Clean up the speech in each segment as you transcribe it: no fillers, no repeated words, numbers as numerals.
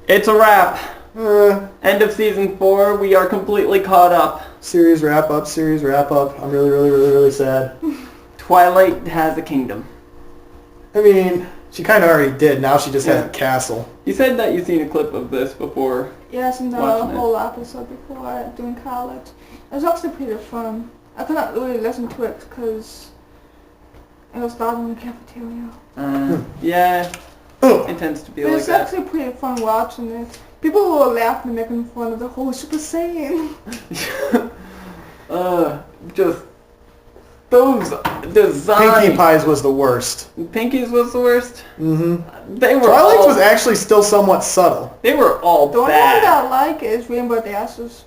It's a wrap. End of season 4. We are completely caught up. Series wrap up. I'm really, really, really, really sad. Twilight has a kingdom. I mean, she kind of already did. Now she just has a castle. You said that you've seen a clip of this before. Yes, in the whole episode before doing college. It was actually pretty fun. I could not really listen to it because it was loud in the cafeteria. Yeah, it tends to be like that. It's actually pretty fun watching it. People were laughing, making fun of the whole Super Saiyan. Just those designs. Pinkie Pies was the worst. Pinky's was the worst? Mm-hmm. They were Twilight's was actually still somewhat subtle. They were all the bad. The only one that I like is Rainbow Dashes.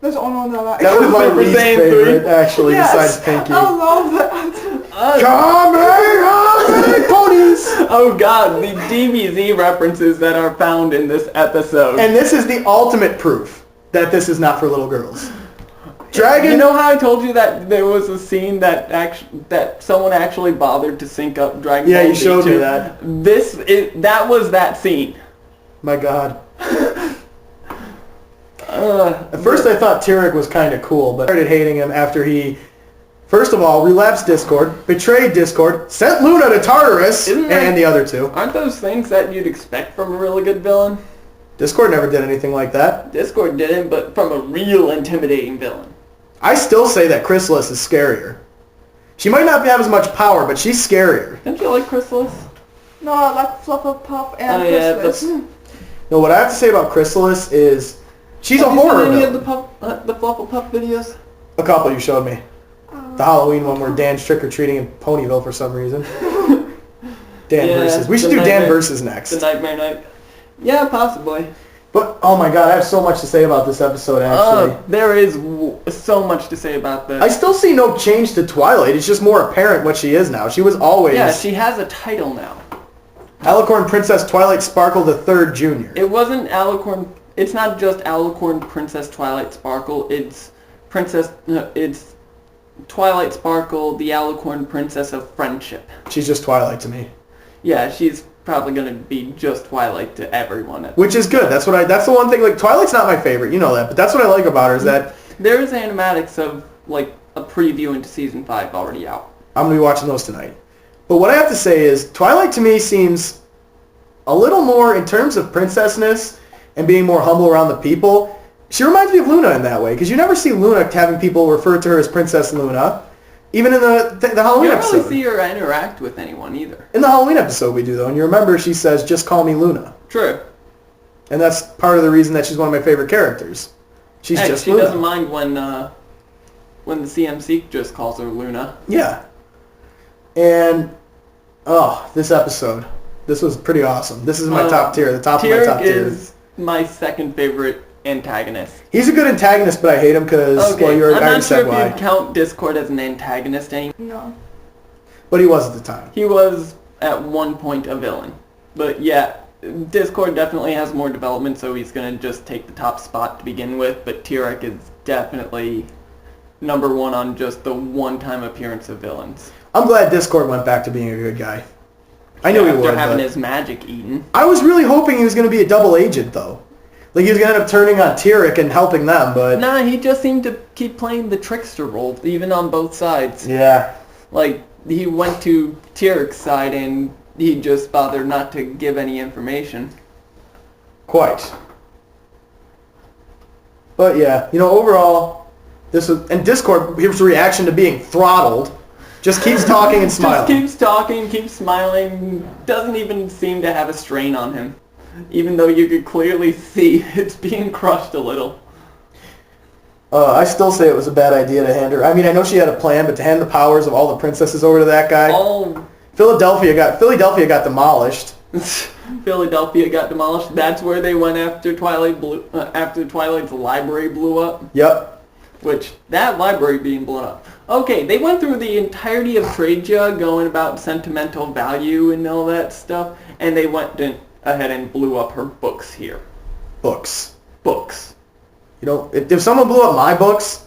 That's the only one that I like. That was my least favorite, actually, besides Pinky. I love that. Come ponies! Oh god, the DBZ references that are found in this episode. And this is the ultimate proof that this is not for little girls. Dragon. You know how I told you that there was a scene that that someone actually bothered to sync up Dragon Ball Z? Yeah, you showed me that. That was that scene. My god. At first I thought Tyrek was kind of cool, but I started hating him after he, first of all, relapsed Discord, betrayed Discord, sent Luna to Tartarus, and the other two. Aren't those things that you'd expect from a really good villain? Discord never did anything like that. Discord didn't, but from a real intimidating villain. I still say that Chrysalis is scarier. She might not have as much power, but she's scarier. Don't you like Chrysalis? No, I like Flufflepuff and Chrysalis. No, what I have to say about Chrysalis is she's a horror villain. Have you seen any of the Flufflepuff videos? A couple you showed me. The Halloween one where Dan's trick-or-treating in Ponyville for some reason. Dan versus. We should do Dan versus next. The Nightmare Night. Yeah, possibly. But, oh my god, I have so much to say about this episode, actually. There is so much to say about this. I still see no change to Twilight. It's just more apparent what she is now. She was always... Yeah, she has a title now. Alicorn Princess Twilight Sparkle III Jr. It wasn't Alicorn... It's not just Alicorn Princess Twilight Sparkle. It's it's Twilight Sparkle, the Alicorn Princess of Friendship. She's just Twilight to me. Yeah, she's probably gonna be just Twilight to everyone. Which is good. That's the one thing. Like, Twilight's not my favorite, you know that, but that's what I like about her is that there is animatics of like a preview into season 5 already out. I'm gonna be watching those tonight. But what I have to say is Twilight to me seems a little more in terms of princessness and being more humble around the people. She reminds me of Luna in that way because you never see Luna having people refer to her as Princess Luna. Even in the Halloween episode. You don't really see her interact with anyone either. In the Halloween episode we do, though. And you remember she says, just call me Luna. True. And that's part of the reason that she's one of my favorite characters. She's just she Luna. Doesn't mind when the CMC just calls her Luna. Yeah. And, this episode. This was pretty awesome. This is my top tier. The top of my top tier. Is my second favorite antagonist. He's a good antagonist, but I hate him because, I'm not sure why. if you'd count Discord as an antagonist anymore. No. But he was at the time. He was at one point a villain. But yeah, Discord definitely has more development, so he's going to just take the top spot to begin with. But Tyrek is definitely number 1 on just the one-time appearance of villains. I'm glad Discord went back to being a good guy. I knew he would. After having his magic eaten. I was really hoping he was going to be a double agent, though. Like, he was going to end up turning on Tyrek and helping them, but... Nah, he just seemed to keep playing the trickster role, even on both sides. Yeah. Like, he went to Tyrek's side, and he just bothered not to give any information. Quite. But, yeah, overall, this was... And Discord, his reaction to being throttled, just keeps talking and smiling. Just keeps talking, keeps smiling, doesn't even seem to have a strain on him. Even though you could clearly see it's being crushed a little. I still say it was a bad idea to hand her. I mean, I know she had a plan, but to hand the powers of all the princesses over to that guy. Philadelphia got demolished. Philadelphia got demolished. That's where they went after after Twilight's library blew up. Yep. Which, that library being blown up. Okay, they went through the entirety of Traja going about sentimental value and all that stuff, and they went ahead and blew up her books here. Books. If someone blew up my books,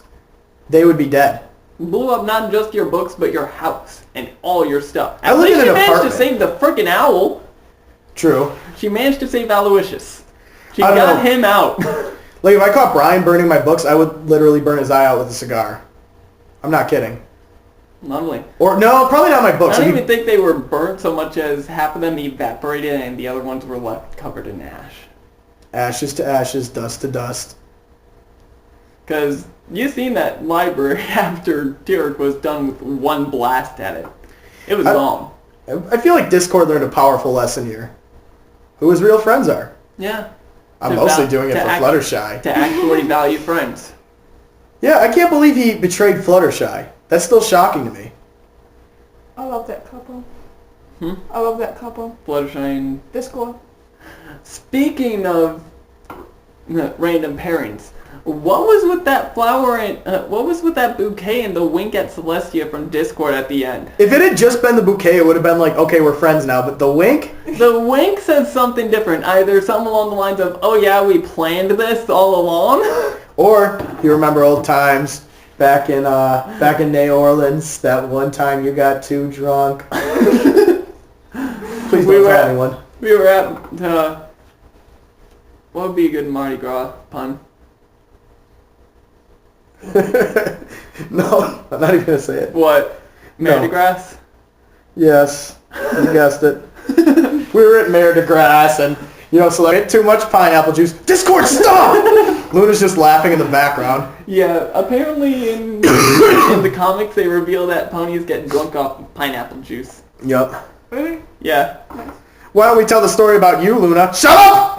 they would be dead. Blew up not just your books, but your house and all your stuff. I live in an apartment. She managed to save the frickin' owl. True. She managed to save Aloysius. She I don't got know. him out. Like, if I caught Brian burning my books, I would literally burn his eye out with a cigar. I'm not kidding. Lovely. Or, no, probably not my I books. don't If you- even think they were burnt so much as half of them evaporated and the other ones were left covered in ash. Ashes to ashes, dust to dust. Because you seen that library after Tyrek was done with one blast at it. It was gone. I feel like Discord learned a powerful lesson here. Who his real friends are. Yeah. I'm mostly doing it for act- Fluttershy. To actually value friends. Yeah, I can't believe he betrayed Fluttershy. That's still shocking to me. I love that couple. Hmm? I love that couple. Fluttershy and... Discord. Speaking of random pairings, what was with that flower and what was with that bouquet and the wink at Celestia from Discord at the end? If it had just been the bouquet, it would have been like, okay, we're friends now. But the wink? The wink says something different. Either something along the lines of, oh yeah, we planned this all along. Or, you remember old times back in New Orleans, that one time you got too drunk. Please don't tell anyone. We were at, what would be a good Mardi Gras pun? No, I'm not even going to say it. What? Mardi No. Gras? Yes, you guessed it. We were at Mer de Grasse, and, so like, too much pineapple juice. Discord, stop! Luna's just laughing in the background. Yeah, apparently in the comics they reveal that ponies get drunk off pineapple juice. Yep. Really? Yeah. Why don't we tell the story about you, Luna? Shut up!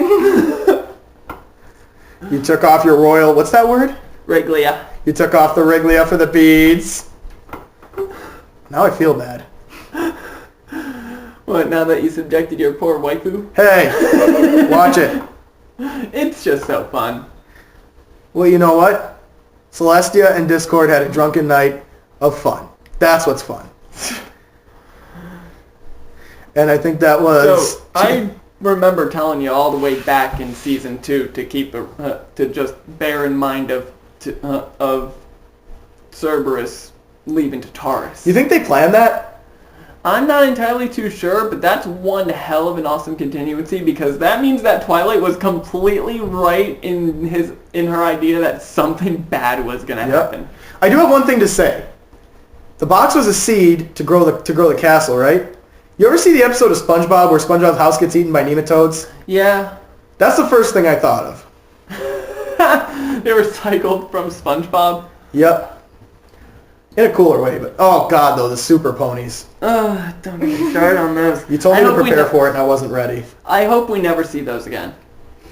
You took off your royal, what's that word? Reglia. You took off the Riglia for the beads. Now I feel bad. What, now that you subjected your poor waifu? Hey, watch it. It's just so fun. Well, you know what? Celestia and Discord had a drunken night of fun. That's what's fun. And I think that was... So, I remember telling you all the way back in season 2 to keep to just bear in mind of Cerberus leaving to Taurus. You think they planned that? I'm not entirely too sure, but that's one hell of an awesome continuity because that means that Twilight was completely right in her idea that something bad was going to happen. I do have one thing to say. The box was a seed to grow the castle, right? You ever see the episode of SpongeBob where SpongeBob's house gets eaten by nematodes? Yeah. That's the first thing I thought of. They were recycled from SpongeBob. Yep. In a cooler way, but oh god though, the super ponies. Don't even start on those. You told me to prepare for it and I wasn't ready. I hope we never see those again.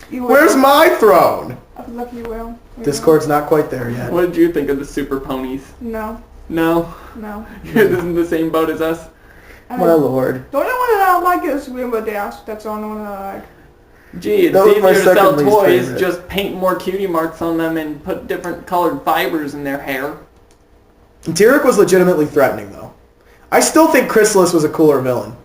You will. Where's my throne? I feel like you will. You Discord's not quite there yet. What did you think of the super ponies? will. No. No? No. You're in the same boat as us? My lord. The only one that I don't like is Rainbow Dash. That's the only one that I like. Gee, it's That was my easier to sell second least toys, favorite. just paint more cutie marks on them and put different colored fibers in their hair. Tyrek was legitimately threatening though. I still think Chrysalis was a cooler villain.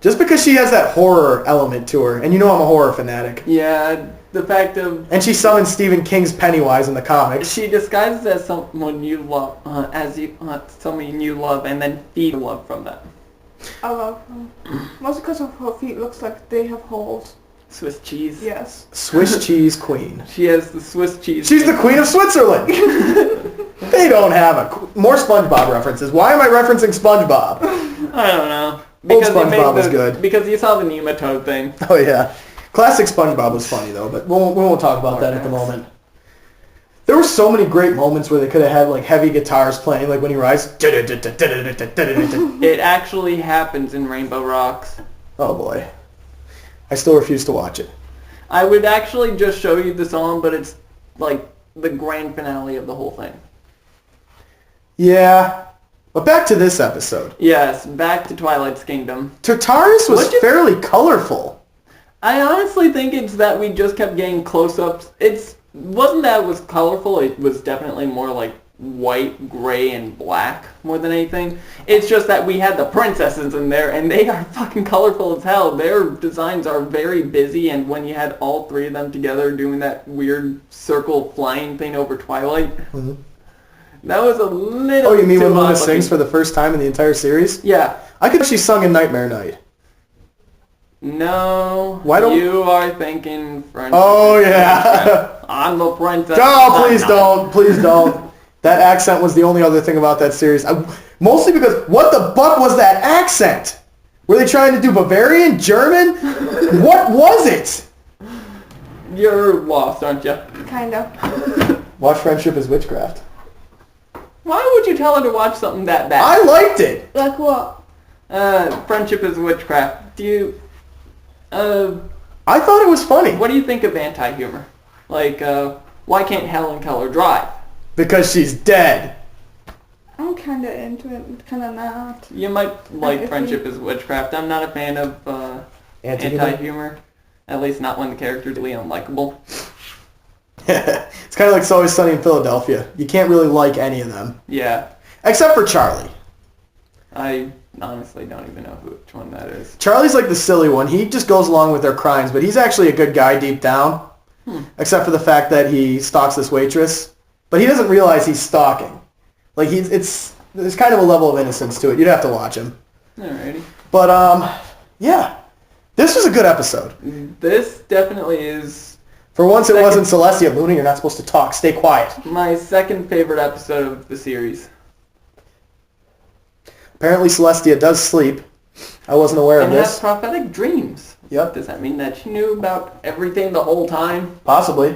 Just because she has that horror element to her, and you know I'm a horror fanatic. Yeah, the fact of... And she summoned Stephen King's Pennywise in the comics. She disguises as someone you love, someone you love, and then feed love from them. I love her. Mostly because of her feet looks like they have holes. Swiss cheese. Yes. Swiss cheese queen. She has the Swiss cheese. She's the queen of Switzerland. They don't have more SpongeBob references. Why am I referencing SpongeBob? I don't know. Old SpongeBob was good. Because you saw the nematode thing. Oh yeah, classic SpongeBob was funny though, but we won't talk about that at the moment. There were so many great moments where they could have had like heavy guitars playing, like when he rides. It actually happens in Rainbow Rocks. Oh boy, I still refuse to watch it. I would actually just show you the song, but it's like the grand finale of the whole thing. Yeah, but back to this episode. Yes, back to Twilight's Kingdom. Tartarus was fairly colorful. I honestly think it's that we just kept getting close-ups. Wasn't that it was colorful, it was definitely more like white, gray, and black more than anything. It's just that we had the princesses in there, and they are fucking colorful as hell. Their designs are very busy, and when you had all three of them together doing that weird circle flying thing over Twilight, that was a little Oh, you mean too when Luna odd sings looking. for the first time in the entire series? Yeah. I could have she sung in Nightmare Night. No. Why don't you are thinking French? Oh yeah. I'm the princess. No, please don't. Please don't. That accent was the only other thing about that series. Mostly because what the fuck was that accent? Were they trying to do Bavarian, German? What was it? You're lost, aren't you? Kinda. Watch Friendship is Witchcraft. Why would you tell her to watch something that bad? I liked it. Like what? Friendship is Witchcraft. Do you... I thought it was funny. What do you think of anti-humor? Like, why can't Helen Keller drive? Because she's dead. I'm kinda into it, kinda not. You might like Friendship is Witchcraft. I'm not a fan of anti-humor. At least not when the character's really unlikable. It's kind of like It's Always Sunny in Philadelphia. You can't really like any of them. Yeah. Except for Charlie. I honestly don't even know which one that is. Charlie's like the silly one. He just goes along with their crimes, but he's actually a good guy deep down. Except for the fact that he stalks this waitress. But he doesn't realize he's stalking. Like, there's kind of a level of innocence to it. You'd have to watch him. Alrighty. But, yeah. This was a good episode. This definitely is For once, it wasn't Celestia. Luna, you're not supposed to talk. Stay quiet. my second favorite episode of the series. Apparently, Celestia does sleep. I wasn't aware of And has this. prophetic dreams. Yep. Does that mean that she knew about everything the whole time? Possibly.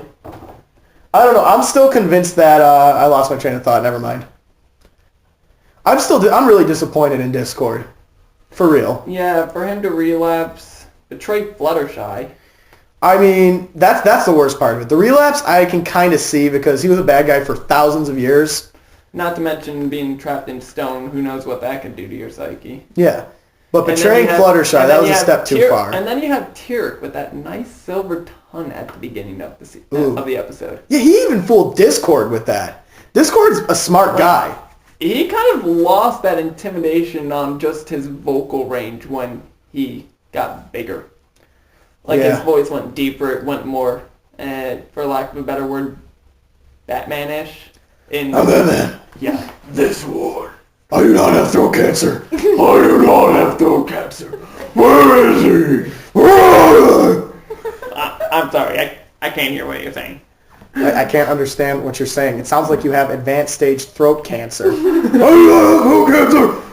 I don't know. I'm still convinced that I lost my train of thought. Never mind. I'm really disappointed in Discord. For real. Yeah, for him to relapse, betray Fluttershy. I mean, that's the worst part of it. The relapse I can kind of see because he was a bad guy for thousands of years. Not to mention being trapped in stone. Who knows what that could do to your psyche. Yeah. But And then betraying you have- Fluttershy, and that then was you a have step too Tyr- far. And then you have Tyrk with that nice silver tongue at the beginning of the of the episode. Yeah, he even fooled Discord with that. Discord's a smart guy. He kind of lost that intimidation on just his vocal range when he got bigger. Like his Yeah. voice went deeper, it went more, for lack of a better word, Batman-ish. I'm Batman. Yeah. This war. I do not have throat cancer. I do not have throat cancer. Where is he? I'm sorry, I can't hear what you're saying. I can't understand what you're saying. It sounds like you have advanced stage throat cancer. I do not have throat cancer.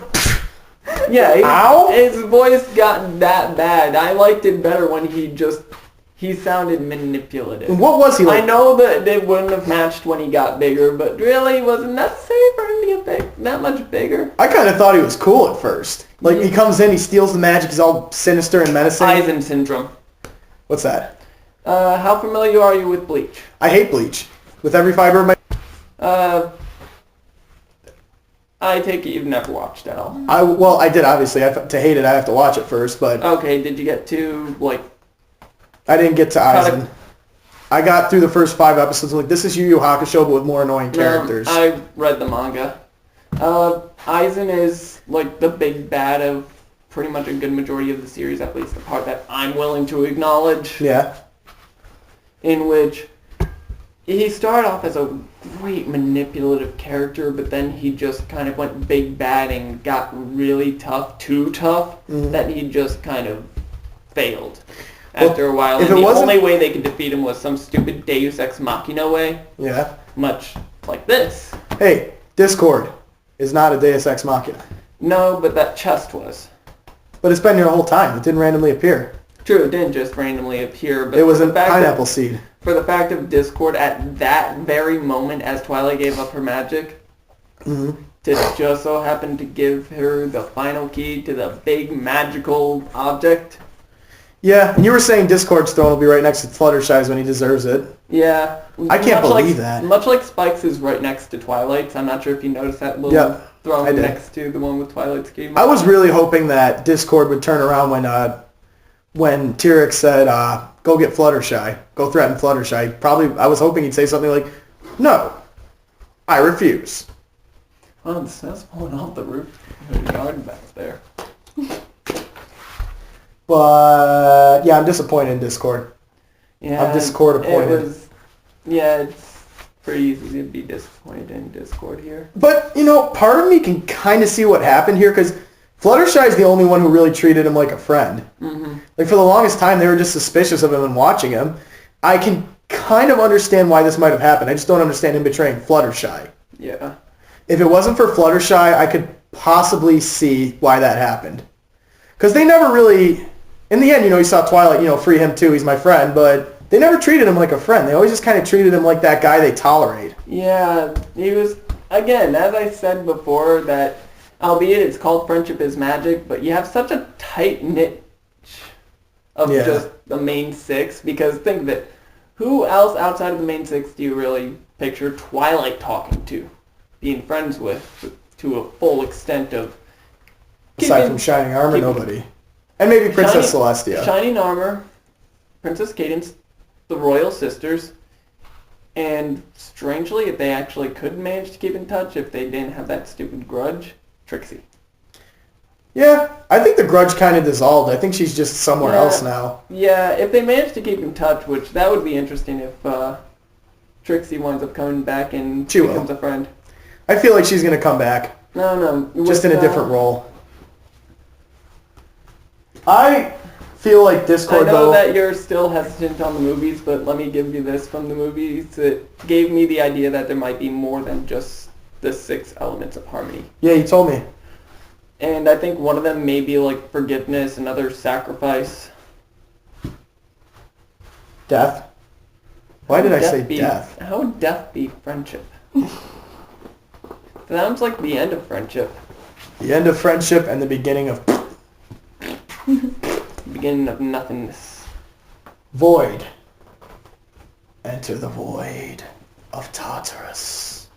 Yeah, Ow? his voice got that bad. I liked it better when he sounded manipulative. What was he like? I know that they wouldn't have matched when he got bigger, but really it wasn't necessary for him to get that much bigger. I kind of thought he was cool at first. Like, he comes in, he steals the magic, he's all sinister and menacing. Eisen syndrome. What's that? How familiar are you with Bleach? I hate Bleach. With every fiber of my... I take it you've never watched at all. Well, I did, obviously. To hate it, I have to watch it first, but Okay, did you get to, like... I didn't get to Cut Eisen. I got through the first 5 episodes, like, this is Yu Yu Hakusho, but with more annoying characters. I read the manga. Eisen is, like, the big bad of pretty much a good majority of the series, at least the part that I'm willing to acknowledge. Yeah. In which he started off as a great manipulative character, but then he just kind of went big bad and got really tough, too tough, that he just kind of failed after a while. And the only way they could defeat him was some stupid Deus Ex Machina way, Yeah. much like this. Hey, Discord is not a Deus Ex Machina. No, but that chest was. But it's been here the whole time. It didn't randomly appear. True, it didn't just randomly appear, but It was a the fact pineapple seed. For the fact of Discord at that very moment as Twilight gave up her magic, to just so happen to give her the final key to the big magical object. Yeah, and you were saying Discord's throne will be right next to Fluttershy's when he deserves it. Yeah. I can't much believe like, that. Much like Spike's is right next to Twilight's. I'm not sure if you noticed that little I throne did. next to the one with Twilight's key. I was really hoping that Discord would turn around when Tyrek said, go get Fluttershy, go threaten Fluttershy. I was hoping he'd say something like, no, I refuse. Oh, the snow's falling off the roof of the yard back there. But, yeah, I'm disappointed in Discord. Yeah, I'm Discord-appointed. It's pretty easy to be disappointed in Discord here. But, part of me can kind of see what happened here, because Fluttershy's the only one who really treated him like a friend. Mm-hmm. Like, for the longest time, they were just suspicious of him and watching him. I can kind of understand why this might have happened. I just don't understand him betraying Fluttershy. Yeah. If it wasn't for Fluttershy, I could possibly see why that happened. Because they never really... In the end, you saw Twilight, free him too, he's my friend, but they never treated him like a friend. They always just kind of treated him like that guy they tolerate. Yeah, he was... Again, as I said before, that... Albeit it's called Friendship is Magic, but you have such a tight-knit of just the main six, because think of it. Who else outside of the main six do you really picture Twilight talking to, being friends with, to a full extent of... Aside from Shining Armor, nobody. And maybe Princess Celestia. Shining Armor, Princess Cadence, the Royal Sisters, and strangely, if they actually could manage to keep in touch, if they didn't have that stupid grudge, Trixie. Yeah, I think the grudge kind of dissolved. I think she's just somewhere else now. Yeah, if they manage to keep in touch, which that would be interesting if Trixie winds up coming back and becomes a friend. I feel like she's going to come back. No. Just in a different role. I feel like Discord, I know that you're still hesitant on the movies, but let me give you this from the movies. It gave me the idea that there might be more than just the 6 elements of harmony. Yeah, you told me. And I think one of them may be like forgiveness, another sacrifice. Death? Why did I say death? How would death be friendship? Sounds like the end of friendship. The end of friendship and the beginning of... Beginning of nothingness. Void. Enter the void of Tartarus.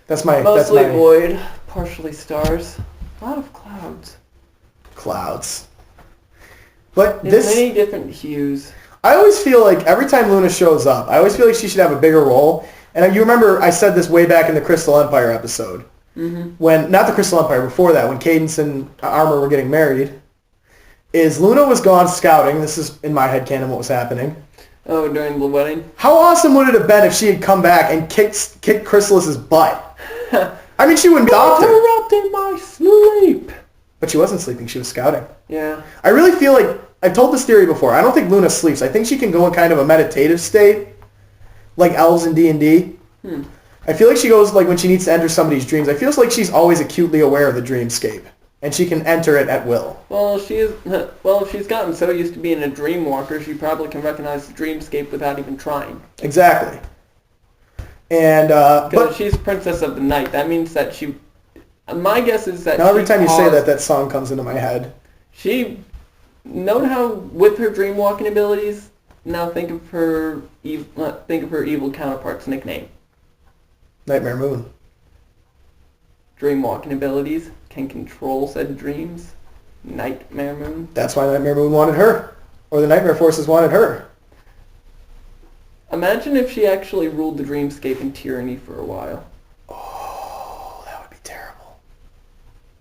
Mostly void, partially stars. A lot of clouds. Clouds. But in many different hues. I always feel like every time Luna shows up, I always feel like she should have a bigger role. And you remember I said this way back in the Crystal Empire episode. Mm-hmm. When, not the Crystal Empire, before that, when Cadence and Armor were getting married, is Luna was gone scouting. This is, in my headcanon, what was happening. Oh, during the wedding? How awesome would it have been if she had come back and kicked Chrysalis's butt? I mean, she wouldn't stop her. Interrupting my sleep! But she wasn't sleeping. She was scouting. Yeah. I really feel like, I've told this theory before, I don't think Luna sleeps. I think she can go in kind of a meditative state, like elves in D&D. I feel like she goes, like when she needs to enter somebody's dreams, I feel like she's always acutely aware of the dreamscape. And she can enter it at will. Well, if she's gotten so used to being a dream walker, she probably can recognize the dreamscape without even trying. Exactly. And because she's Princess of the Night, that means that she... My guess is that now every time you say that, that song comes into my head. She... Note how, with her dream walking abilities, now think of her evil counterpart's nickname. Nightmare Moon. Dream walking abilities can control said dreams. Nightmare Moon. That's why Nightmare Moon wanted her. Or the Nightmare Forces wanted her. Imagine if she actually ruled the dreamscape in tyranny for a while. Oh, that would be terrible.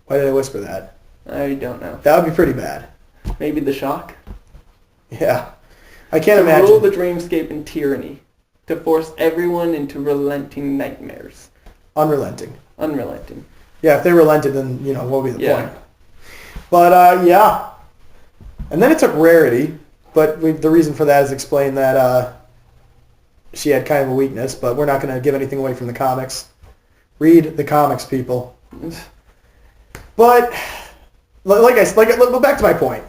Why did I whisper that? I don't know. That would be pretty bad. Maybe the shock? Yeah. I can't imagine. To rule the dreamscape in tyranny. To force everyone into relenting nightmares. Unrelenting. Yeah, if they relented, then, what would be the point? But, yeah. And then it took Rarity, but the reason for that is explain that she had kind of a weakness, but we're not going to give anything away from the comics. Read the comics, people. But, go back to my point.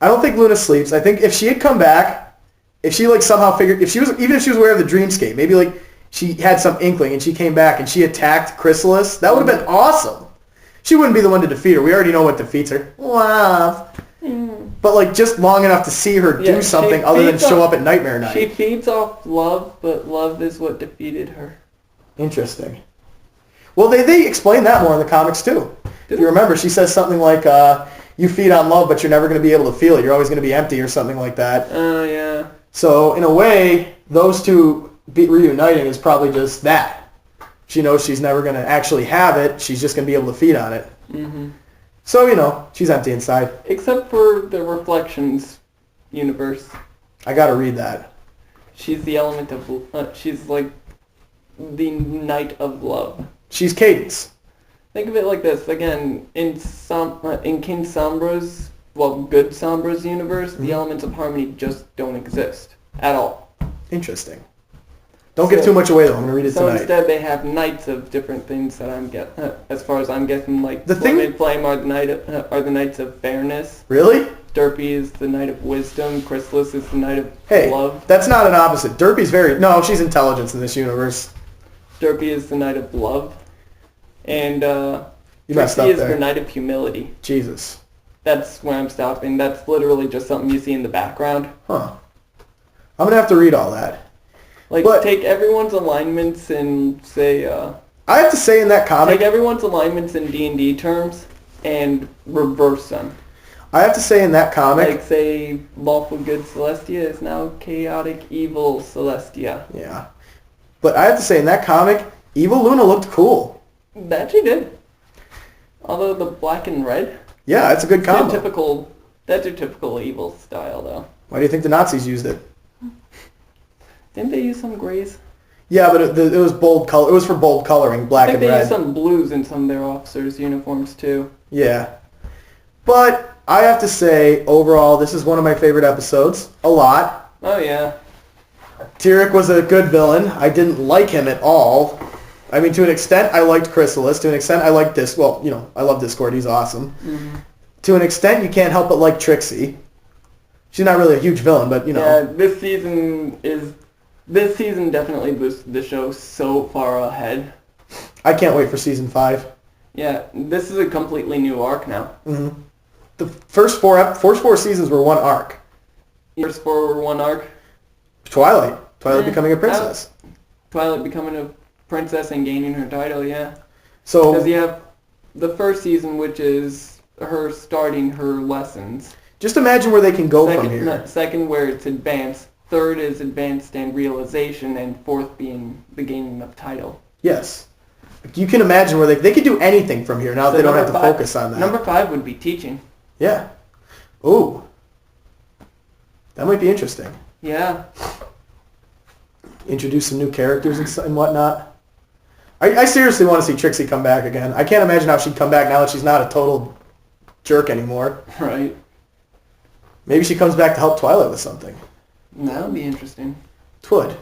I don't think Luna sleeps. I think if she had come back, if she, somehow figured, even if she was aware of the dreamscape, maybe, she had some inkling and she came back and she attacked Chrysalis, that would have been awesome. She wouldn't be the one to defeat her. We already know what defeats her. Love. But just long enough to see her do something other than show up at Nightmare Night. She feeds off love, but love is what defeated her. Interesting. Well, they explain that more in the comics too. If you remember, she says something like, you feed on love, but you're never going to be able to feel it. You're always going to be empty or something like that. Oh, yeah. So, in a way, those two reuniting is probably just that. She knows she's never going to actually have it. She's just going to be able to feed on it. Mm-hmm. So, she's empty inside. Except for the Reflections universe. I got to read that. She's the element of... she's like the Knight of Love. She's Cadence. Think of it like this. Again, in King Sombra's, good Sombra's universe, the elements of harmony just don't exist at all. Interesting. Don't give too much away, though. I'm going to read it so tonight. Instead, they have knights of different things that I'm getting. As far as I'm guessing, like The Flame thing- and Flame are the knights of fairness. Really? Derpy is the knight of wisdom. Chrysalis is the knight of Hey, love. that's not an opposite. Derpy's very... No, she's intelligence in this universe. Derpy is the knight of love. And You messed Trixie up is the there. knight of humility. Jesus. That's where I'm stopping. That's literally just something you see in the background. Huh. I'm going to have to read all that. Like, But- take everyone's alignments and say, I have to say in that comic... take everyone's alignments in D&D terms and reverse them. I have to say in that comic... Like, say, lawful good Celestia is now chaotic evil Celestia. Yeah. But I have to say in that comic, Evil Luna looked cool. That she did. Although the black and red, Yeah, it's a good combo. that's your typical evil style, though. Why do you think the Nazis used it? Didn't they use some grays? Yeah, but it was bold color. It was for bold coloring, black I think and they red. used some blues in some of their officers' uniforms, too. Yeah. But I have to say, overall, this is one of my favorite episodes. A lot. Oh, yeah. Tyrek was a good villain. I didn't like him at all. I mean, to an extent, I liked Chrysalis. To an extent, I liked I love Discord. He's awesome. Mm-hmm. To an extent, you can't help but like Trixie. She's not really a huge villain, but, Yeah, this season definitely boosted the show so far ahead. I can't wait for season 5. Yeah, this is a completely new arc now. Mm-hmm. The first four seasons were one arc. First four were one arc. Twilight becoming a princess. Twilight becoming a princess and gaining her title, yeah. So Because you have the first season, which is her starting her lessons. just imagine where they can go from here. Second, where it's advanced. Third is advanced and realization, and fourth being the gaining of title. Yes. You can imagine where they could do anything from here now that they don't have to focus on that. Number 5 would be teaching. Yeah. Ooh. That might be interesting. Yeah. Introduce some new characters and whatnot. I seriously want to see Trixie come back again. I can't imagine how she'd come back now that she's not a total jerk anymore. Right. Maybe she comes back to help Twilight with something. That would be interesting. Twould.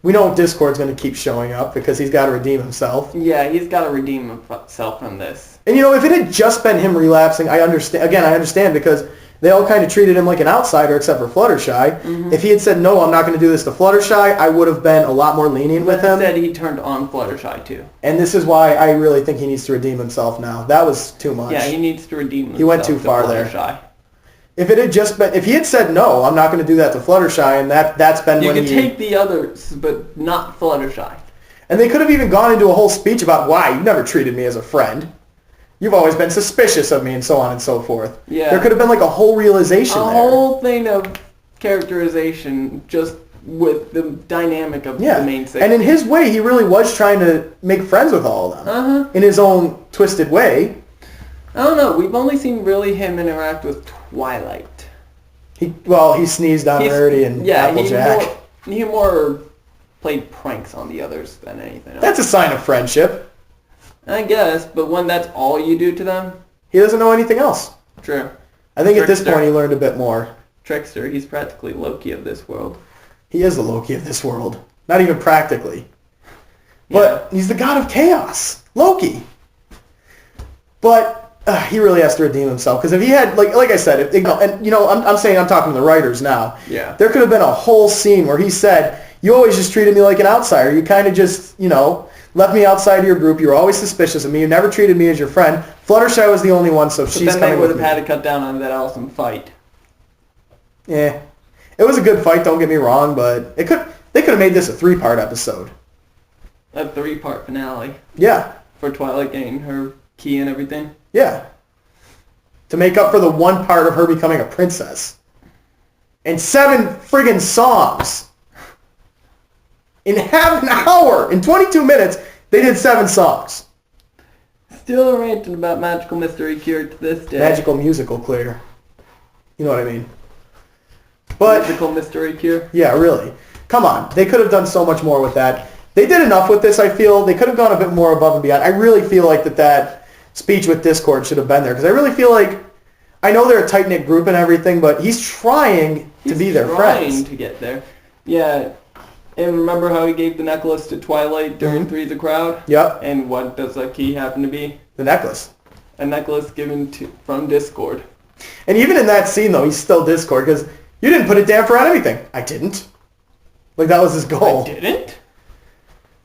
We know Discord's going to keep showing up because he's got to redeem himself. Yeah, he's got to redeem himself from this. And if it had just been him relapsing, I understand because they all kind of treated him like an outsider except for Fluttershy. Mm-hmm. If he had said, no, I'm not going to do this to Fluttershy, I would have been a lot more lenient with him. Instead, he turned on Fluttershy, too. And this is why I really think he needs to redeem himself now. That was too much. Yeah, he needs to redeem himself. He went too far there. Fluttershy. If he had said, no, I'm not going to do that to Fluttershy, and that's been You when could take the others, but not Fluttershy. And they could have even gone into a whole speech about why you never treated me as a friend. You've always been suspicious of me and so on and so forth. Yeah. There could have been like a whole realization there. A whole thing of characterization just with the dynamic of the main six. And in his way, he really was trying to make friends with all of them. Uh-huh. In his own twisted way. I don't know. We've only seen really him interact with Twilight. He sneezed on Rarity and Applejack. He more played pranks on the others than anything else. That's a sign of friendship. I guess, but when that's all you do to them? He doesn't know anything else. True. I think at this Trickster. point he learned a bit more. Trickster. He's practically Loki of this world. He is the Loki of this world. Not even practically. But he's the god of chaos. Loki. But he really has to redeem himself. Because if he had, like I said, I'm talking to the writers now. Yeah. There could have been a whole scene where he said, you always just treated me like an outsider. You kind of just, left me outside of your group. You were always suspicious of me. You never treated me as your friend. Fluttershy was the only one, so she's coming with me. Then they would have had to cut down on that awesome fight. Yeah. It was a good fight, don't get me wrong, but they could have made this a 3-part episode. A 3-part finale. Yeah. For Twilight getting her key and everything. Yeah. To make up for the one part of her becoming a princess. And 7 friggin' songs. In half an hour, in 22 minutes, they did 7 songs. Still ranting about Magical Mystery Cure to this day. Magical musical clear. You know what I mean? But Magical Mystery Cure? Yeah, really. Come on. They could have done so much more with that. They did enough with this, I feel. They could have gone a bit more above and beyond. I really feel like that speech with Discord should have been there. Because I really feel like, I know they're a tight-knit group and everything, but he's trying to be their friends. Trying to get there. Yeah. And remember how he gave the necklace to Twilight during Three's a Crowd? Yep. And what does the key happen to be? The necklace. A necklace given from Discord. And even in that scene, though, he's still Discord, because you didn't put it down for anything. I didn't. Like, that was his goal. I didn't?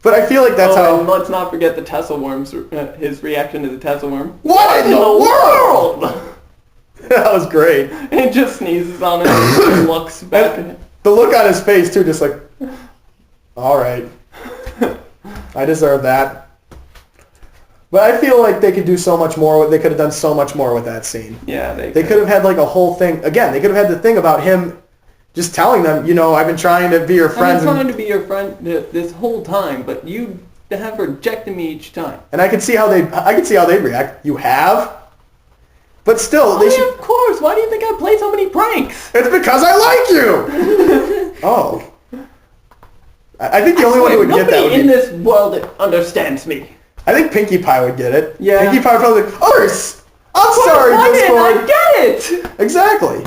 But I feel like that's how... And let's not forget the Tesla worms, his reaction to the Tesla worm. What in the world? That was great. It just sneezes on it and looks back at him. The look on his face, too, just like, all right. I deserve that. But I feel like they could do so much more. They could have done so much more with that scene. Yeah, they could have had like a whole thing. Again, they could have had the thing about him just telling them, I've been trying to be your friend. I've been trying to be your friend this whole time, but you have rejected me each time. And I could see how they'd react. You have? But still, they should... Of course. Why do you think I play so many pranks? It's because I like you. Oh. I think the only one who would get that would be... Nobody in this world understands me. I think Pinkie Pie would get it. Yeah. Pinkie Pie would probably be like, I'm sorry, Discord. I get it. Exactly.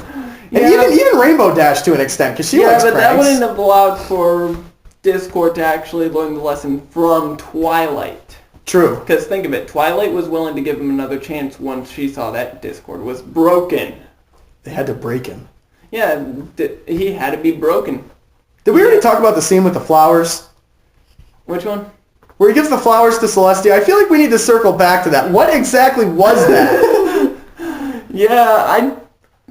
Yeah. And even Rainbow Dash to an extent, because she likes pranks. Yeah, but that wouldn't have allowed for Discord to actually learn the lesson from Twilight. True. Because think of it, Twilight was willing to give him another chance once she saw that Discord was broken. They had to break him. Yeah, he had to be broken. Did we already talk about the scene with the flowers? Which one? Where he gives the flowers to Celestia. I feel like we need to circle back to that. What exactly was that? Yeah,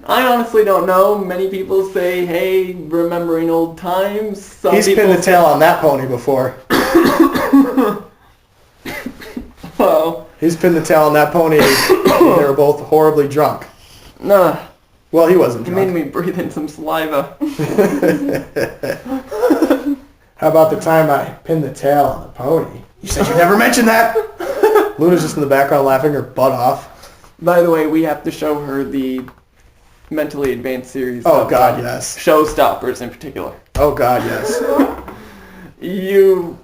I honestly don't know. Many people say, hey, remembering old times. He's pinned the tail on that pony before. Well, he's pinned the tail on that pony. They were both horribly drunk. Nah. Well, he wasn't drunk. He made me breathe in some saliva. How about the time I pinned the tail on the pony? You said you never mentioned that. Luna's just in the background laughing her butt off. By the way, we have to show her the mentally advanced series. Oh God, yes. Showstoppers in particular. Oh God, yes.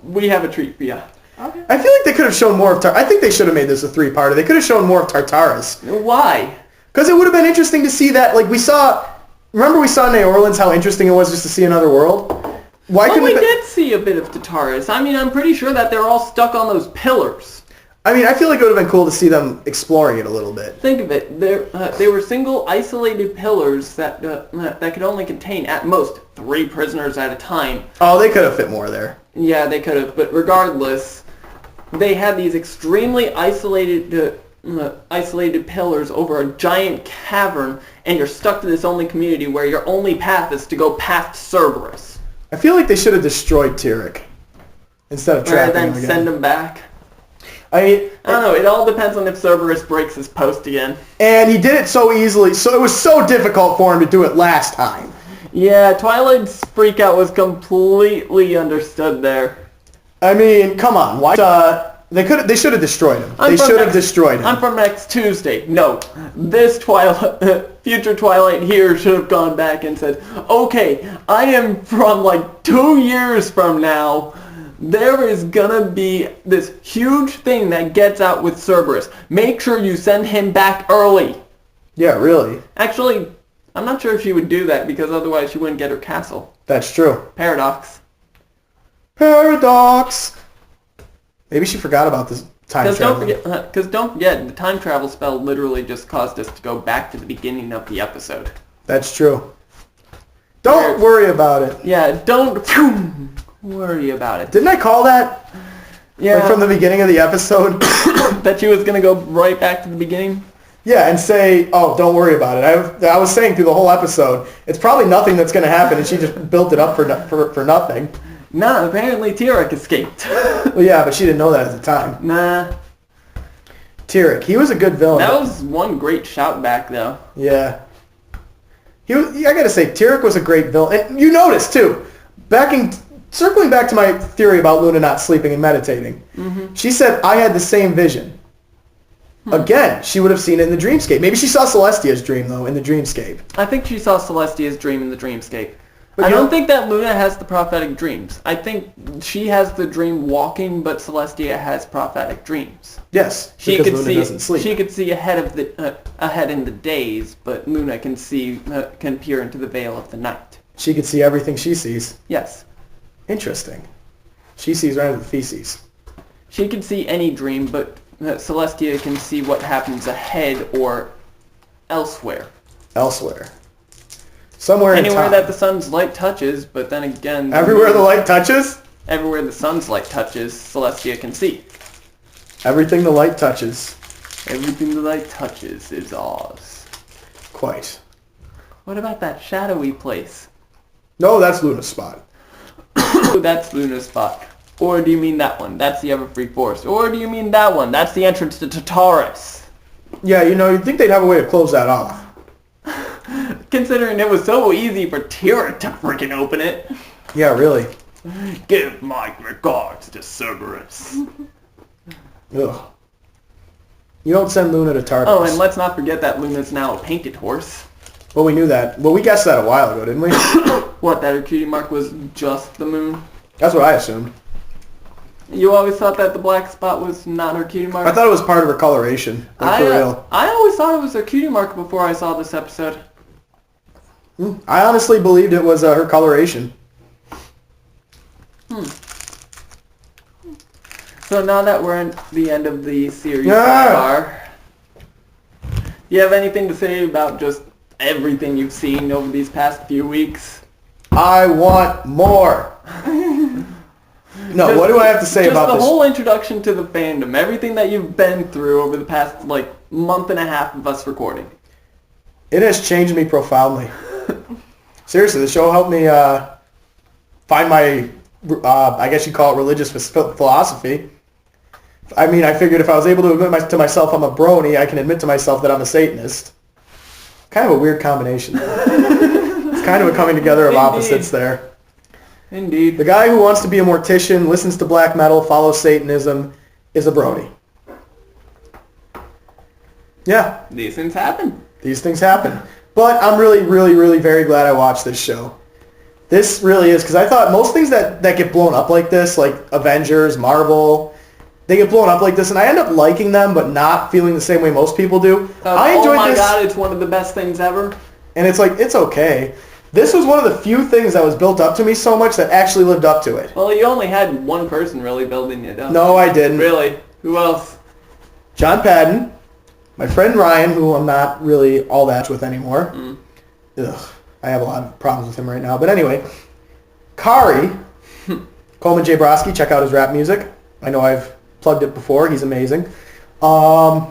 We have a treat for you. Okay. I feel like they could have shown more of I think they should have made this a 3-parter. They could have shown more of Tartarus. Why? Because it would have been interesting to see that. Like we saw in New Orleans how interesting it was just to see another world. Why couldn't we did see a bit of Tartarus. I mean, I'm pretty sure that they're all stuck on those pillars. I mean, I feel like it would have been cool to see them exploring it a little bit. Think of it. They were single, isolated pillars that could only contain, at most, 3 prisoners at a time. Oh, they could have fit more there. Yeah, they could have. But regardless, they had these extremely isolated pillars over a giant cavern, and you're stuck to this only community where your only path is to go past Cerberus. I feel like they should have destroyed Tyrek instead of trapping him again. Then send him back. I don't know. It all depends on if Cerberus breaks his post again. And he did it so easily, so it was so difficult for him to do it last time. Yeah, Twilight's freakout was completely understood there. I mean, come on. Why? They should have destroyed him. They should have destroyed him. I'm from next Tuesday. No, this future Twilight here should have gone back and said, okay, I am from like 2 years from now. There is gonna be this huge thing that gets out with Cerberus. Make sure you send him back early. Yeah, really. Actually, I'm not sure if she would do that because otherwise she wouldn't get her castle. That's true. Paradox. Maybe she forgot about this time travel. Because don't forget, the time travel spell literally just caused us to go back to the beginning of the episode. That's true. Don't worry about it. Yeah, don't worry about it. Didn't I call that? Yeah. Like from the beginning of the episode? That she was going to go right back to the beginning? Yeah, and say, oh, don't worry about it. I was saying through the whole episode, it's probably nothing that's going to happen, and she just built it up for nothing. Nah, apparently Tyrek escaped. Well, yeah, but she didn't know that at the time. Nah. Tyrek, he was a good villain. That was one great shout back, though. Yeah. I gotta say, Tyrek was a great villain. And you notice, too, circling back to my theory about Luna not sleeping and meditating, she said, I had the same vision. Again, she would have seen it in the dreamscape. Maybe she saw Celestia's dream, though, in the dreamscape. I think she saw Celestia's dream in the dreamscape. But I you don't know- think that Luna has the prophetic dreams. I think she has the dream walking, but Celestia has prophetic dreams. Yes, She because could Luna see. doesn't sleep. She could see ahead in the days, but Luna can can peer into the veil of the night. She could see everything she sees. Yes, Interesting. She sees right into the feces. she can see any dream, but Celestia can see what happens ahead or elsewhere. Elsewhere. Somewhere in Anywhere time. that the sun's light touches, but then again... Everywhere the light touches? Everywhere the sun's light touches, Celestia can see. Everything the light touches. Everything the light touches is ours. Quite. What about that shadowy place? No, that's Luna's spot. That's Luna's spot. Or do you mean that one? That's the Everfree Forest. Or do you mean that one? That's the entrance to Tartarus. Yeah, you'd think they'd have a way to close that off. Considering it was so easy for Tira to freaking open it. Yeah, really. Give my regards to Cerberus. Ugh. You don't send Luna to Tartarus. Oh, and let's not forget that Luna's now a painted horse. Well, we knew that. Well, we guessed that a while ago, didn't we? What, that her cutie mark was just the moon? That's what I assumed. You always thought that the black spot was not her cutie mark? I thought it was part of her coloration. Like, for real. I always thought it was her cutie mark before I saw this episode. I honestly believed it was her coloration. So now that we're at the end of the series so Yeah. far, you have anything to say about just everything you've seen over these past few weeks? I want more. No, what do I have to say about Just this? the whole introduction to the fandom, everything that you've been through over the past, month and a half of us recording. It has changed me profoundly. Seriously, the show helped me find my, I guess you call it religious philosophy. I mean, I figured if I was able to admit to myself I'm a brony, I can admit to myself that I'm a Satanist. Kind of a weird combination. It's kind of a coming together of opposites there. Indeed. The guy who wants to be a mortician, listens to black metal, follows Satanism, is a brony. Yeah, These things happen. these things happen. But I'm really, really, really very glad I watched this show. This really is, because I thought most things that get blown up like this, like Avengers, Marvel, they get blown up like this, and I end up liking them, but not feeling the same way most people do. I enjoyed oh my this, god, it's one of the best things ever. and it's like, it's okay. This was one of the few things that was built up to me so much that actually lived up to it. Well, you only had one person really building it up. No, I didn't. Really? Who else? John Padden, my friend Ryan, who I'm not really all that with anymore. Ugh, I have a lot of problems with him right now. But anyway, Kari, Coleman J. Broski, check out his rap music. I know I've plugged it before. He's amazing. A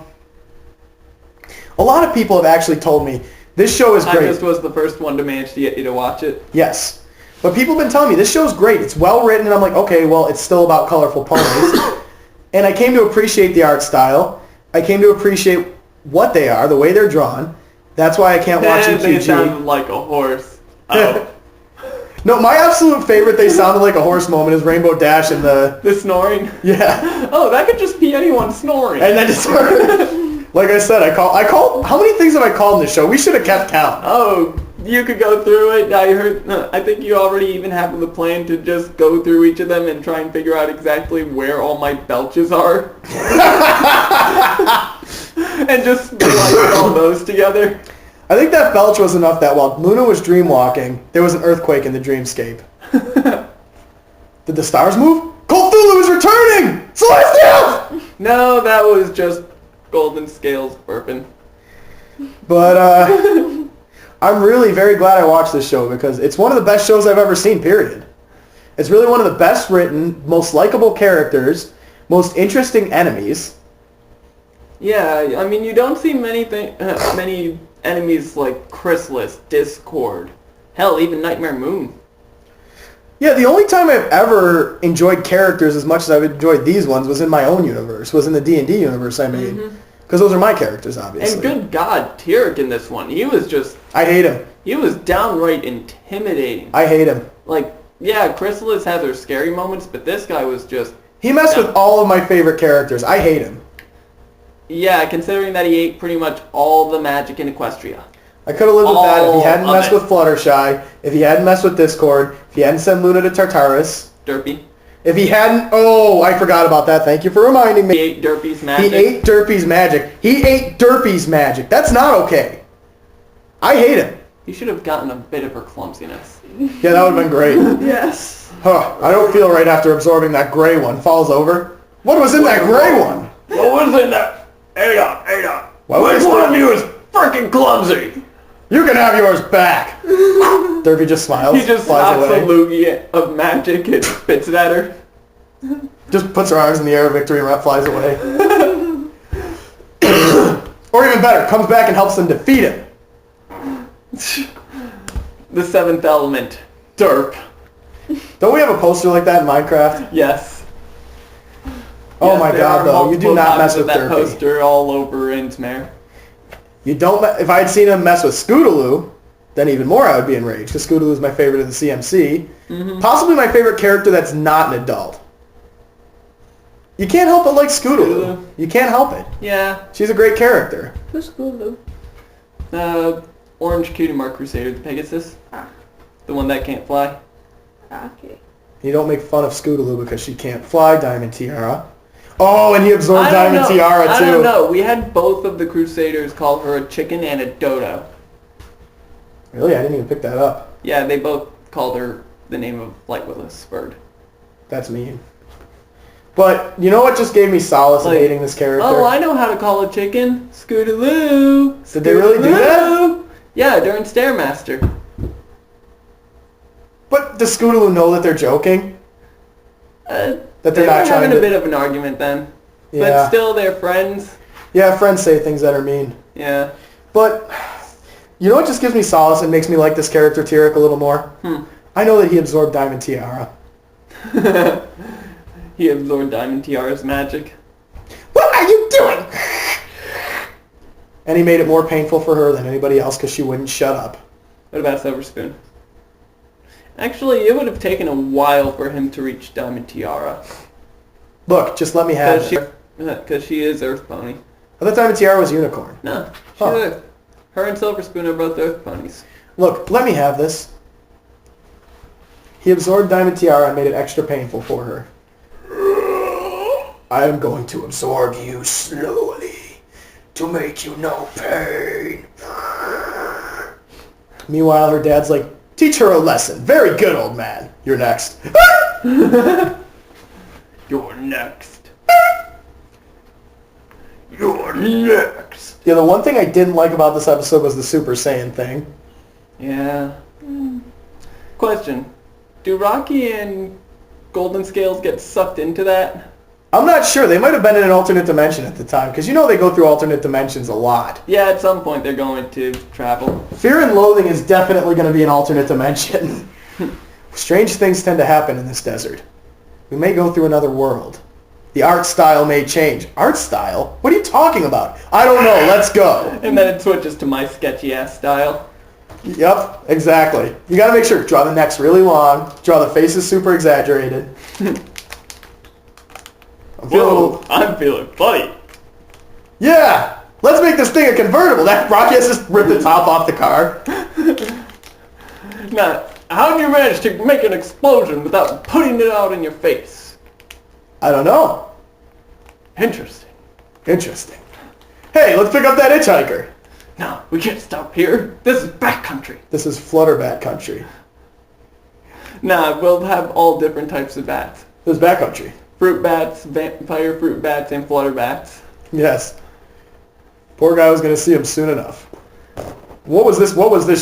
lot of people have actually told me, this show is I great. just was the first one to manage to get you to watch it. Yes. But people have been telling me, this show's great. It's well written. And I'm like, okay, well, it's still about colorful ponies. And I came to appreciate the art style. I came to appreciate what they are, the way they're drawn. That's why I can't watch I think it UQG. sounded like a horse. Oh. No, my absolute favorite they sounded like a horse moment is Rainbow Dash and the... The snoring? Yeah. Oh, that could just be anyone snoring. And then just... Like I said, I call... How many things have I called in this show? We should have kept count. Oh, you could go through it. I think you already even have the plan to just go through each of them and try and figure out exactly where all my belches are. And just splice all those together. I think that belch was enough that while Luna was dreamwalking, there was an earthquake in the dreamscape. Did the stars move? Cthulhu is returning! Celestia! No, that was just golden scales burping. But I'm really very glad I watched this show because it's one of the best shows I've ever seen, period. It's really one of the best written, most likable characters, most interesting enemies. Yeah, I mean, you don't see many enemies like Chrysalis, Discord, hell, even Nightmare Moon. Yeah, the only time I've ever enjoyed characters as much as I've enjoyed these ones was in my own universe, was in the D&D universe I made. Because those are my characters, obviously. And good God, Tyrek in this one, he was just... I hate him. He was downright intimidating. I hate him. Like, yeah, Chrysalis has her scary moments, but this guy was just... He messed with all of my favorite characters. I hate him. Yeah, considering that he ate pretty much all the magic in Equestria. I could have lived with that if he hadn't All messed of with Fluttershy, if he hadn't messed with Discord, if he hadn't sent Luna to Tartarus, Derpy. if he hadn't... Oh, I forgot about that. Thank you for reminding me. He ate Derpy's magic. He ate Derpy's magic. He ate Derpy's magic. That's not okay. I hate him. He should have gotten a bit of her clumsiness. Yeah, that would have been great. Yes. Huh, I don't feel right after absorbing that gray one. Falls over. What was in that gray one? What was in that? Ada. Which one of you is freaking clumsy? You can have yours back. Derpy just smiles. He just flies slaps away. a loogie of magic and spits it at her. Just puts her arms in the air of victory and flies away. Or even better, comes back and helps them defeat him. The seventh element. Derp. Don't we have a poster like that in Minecraft? Yes. Oh Yes, my there god, are though. You do multiple not mess copies with of that Derpy. poster all over Innsmere. You don't. If I had seen him mess with Scootaloo, then even more I would be enraged, because Scootaloo is my favorite of the CMC. Mm-hmm. Possibly my favorite character that's not an adult. You can't help but like Scootaloo. Scootaloo. You can't help it. Yeah. She's a great character. Who's Scootaloo? Orange Cutie Mark Crusader, the Pegasus. Ah. The one that can't fly. Okay. You don't make fun of Scootaloo because she can't fly, Diamond Tiara. Oh, and he absorbed I don't Diamond know. Tiara too. I don't know. We had both of the Crusaders call her a chicken and a dodo. Really? I didn't even pick that up. Yeah, they both called her the name of Light Willis bird. That's mean. But you know what just gave me solace in Like, hating this character? Oh, I know how to call a chicken. Scootaloo. Did they really do that? Scootaloo. Yeah, during Stairmaster. But does Scootaloo know that they're joking? That They they're were not trying having to... a bit of an argument then. Yeah. But still, they're friends. Yeah, friends say things that are mean. Yeah. But you know what just gives me solace and makes me like this character Tyrek a little more? I know that he absorbed Diamond Tiara. He absorbed Diamond Tiara's magic. What are you doing? And he made it more painful for her than anybody else because she wouldn't shut up. What about Silver Spoon? Actually, it would have taken a while for him to reach Diamond Tiara. Look, just let me have it. Because she is Earth Pony. I thought Diamond Tiara was Unicorn. No, she's Huh. Earth. Her and Silver Spoon are both Earth Ponies. Look, let me have this. He absorbed Diamond Tiara and made it extra painful for her. I am going to absorb you slowly to make you no pain. Meanwhile, her dad's like, teach her a lesson. Very good, old man. You're next. You're next. You're next. Yeah, the one thing I didn't like about this episode was the Super Saiyan thing. Yeah. Question. Do Rocky and Golden Scales get sucked into that? I'm not sure. They might have been in an alternate dimension at the time, because you know they go through alternate dimensions a lot. Yeah, at some point they're going to travel. Fear and Loathing is definitely going to be an alternate dimension. Strange things tend to happen in this desert. We may go through another world. The art style may change. Art style? What are you talking about? I don't know. Let's go. And then it switches to my sketchy-ass style. Yep, exactly. You got to make sure. Draw the necks really long. Draw the faces super exaggerated. I'm feeling funny. Yeah! Let's make this thing a convertible. That Rocky has just ripped the top off the car. Now, how do you manage to make an explosion without putting it out in your face? I don't know. Interesting. Interesting. Hey, let's pick up that hitchhiker. No, we can't stop here. This is backcountry. This is Flutterbat country. Nah, we'll have all different types of bats. This is backcountry. Fruit bats, vampire fruit bats, and flutter bats. Yes. Poor guy was going to see him soon enough. What was this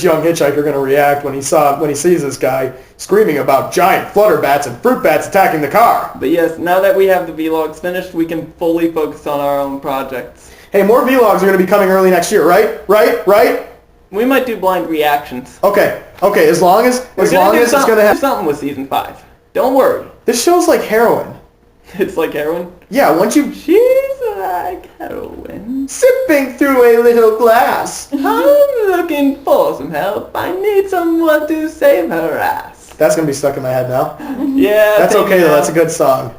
young hitchhiker going to react when he sees this guy screaming about giant flutter bats and fruit bats attacking the car? But yes, now that we have the vlogs finished, we can fully focus on our own projects. Hey, more vlogs are going to be coming early next year, right? Right? We might do blind reactions. Okay. As long as it's going to have... something with season 5. Don't worry. This show's like heroin. It's like heroin. Yeah, once you... She's like heroin. Sipping through a little glass. I'm looking for some help. I need someone to save her ass. That's going to be stuck in my head now. Yeah. That's okay, though. That's a good song.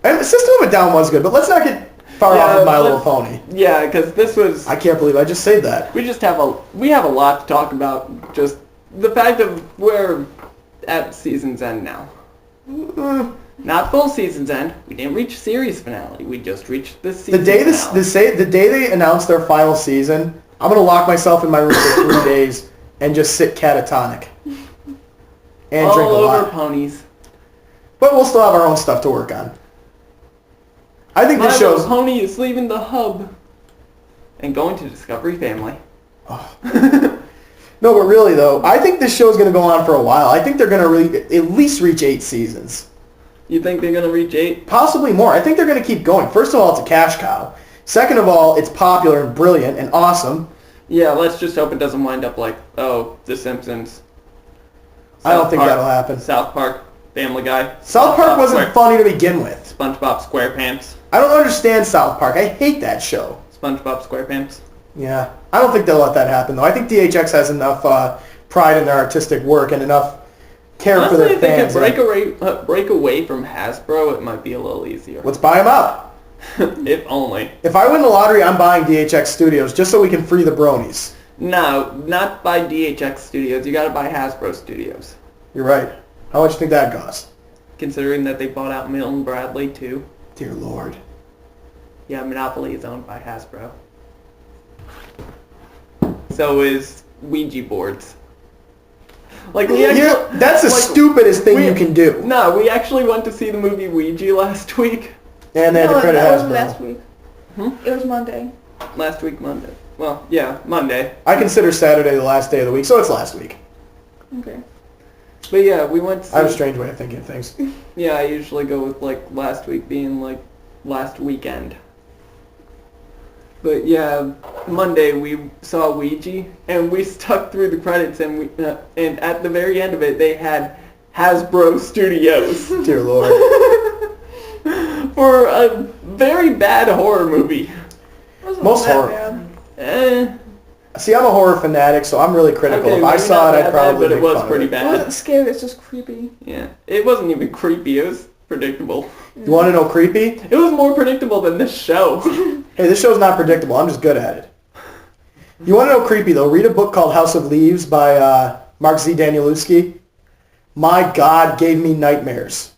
And System of a Down was good, but let's not get... far Yeah, off of My let's- Little Pony. Yeah, because this was... I can't believe I just said that. We have a lot to talk about. Just the fact of we're at season's end now. Not full season's end. We didn't reach series finale. We just reached the season finale. The day they announce their final season, I'm gonna lock myself in my room for 3 days and just sit catatonic and All drink a over lot. ponies. But we'll still have our own stuff to work on. I think My this Little shows. Pony is leaving the hub and going to Discovery Family. No, but really though, I think this show's gonna go on for a while. I think they're gonna really at least reach 8 seasons. You think they're gonna reach 8? Possibly more. I think they're going to keep going. First of all, it's a cash cow. Second of all, it's popular and brilliant and awesome. Yeah, let's just hope it doesn't wind up like, The Simpsons. I don't think that'll happen. South Park, Family Guy. South Park wasn't funny to begin with. SpongeBob SquarePants. I don't understand South Park. I hate that show. SpongeBob SquarePants. Yeah. I don't think they'll let that happen, though. I think DHX has enough pride in their artistic work and enough care for Honestly, their if they fans. could break away from Hasbro, it might be a little easier. Let's buy them out. If only. If I win the lottery, I'm buying DHX Studios just so we can free the bronies. No, not by DHX Studios. You gotta buy Hasbro Studios. You're right. How much do you think that cost? Considering that they bought out Milton Bradley, too. Dear Lord. Yeah, Monopoly is owned by Hasbro. So is Ouija boards. Like That's the stupidest thing you can do. No, we actually went to see the movie Ouija last week. And they had to No, credit that was Hasbro. last week. It was Monday. Last week, Monday. Well, yeah, Monday. I consider Saturday the last day of the week, so it's last week. Okay. But yeah, we went to see... I have a strange way of thinking of things. Yeah, I usually go with like last week being like last weekend. But yeah, Monday we saw Ouija, and we stuck through the credits, and and at the very end of it, they had Hasbro Studios Dear Lord. for a very bad horror movie. It wasn't Most that horror. bad. See, I'm a horror fanatic, so I'm really critical. Okay, If I maybe saw not it, that I'd probably bad, but it make was fun of pretty it. It bad. wasn't scary, it's just creepy. Yeah, it wasn't even creepy. It was predictable. You want to know creepy? It was more predictable than this show. Hey, this show's not predictable. I'm just good at it. You want to know creepy, though? Read a book called House of Leaves by Mark Z. Danielewski. My God gave me nightmares.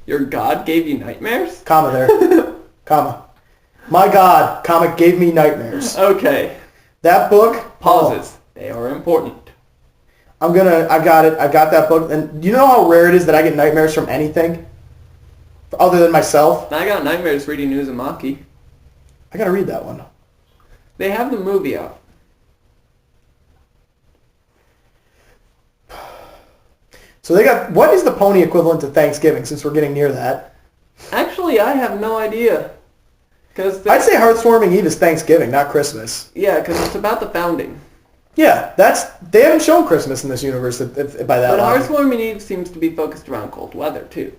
Your God gave you nightmares? Comma there. Comma. My God, comic gave me nightmares. Okay. That book... Pauses. They are important. I got it. I got that book. And you know how rare it is that I get nightmares from anything? Other than myself? I got nightmares reading Uzumaki. I gotta read that one. They have the movie out. So they got... What is the pony equivalent to Thanksgiving, since we're getting near that? Actually, I have no idea. I'd say Heartswarming Eve is Thanksgiving, not Christmas. Yeah, because it's about the founding. Yeah, they haven't shown Christmas in this universe by that But logic. Heartswarming Eve seems to be focused around cold weather, too.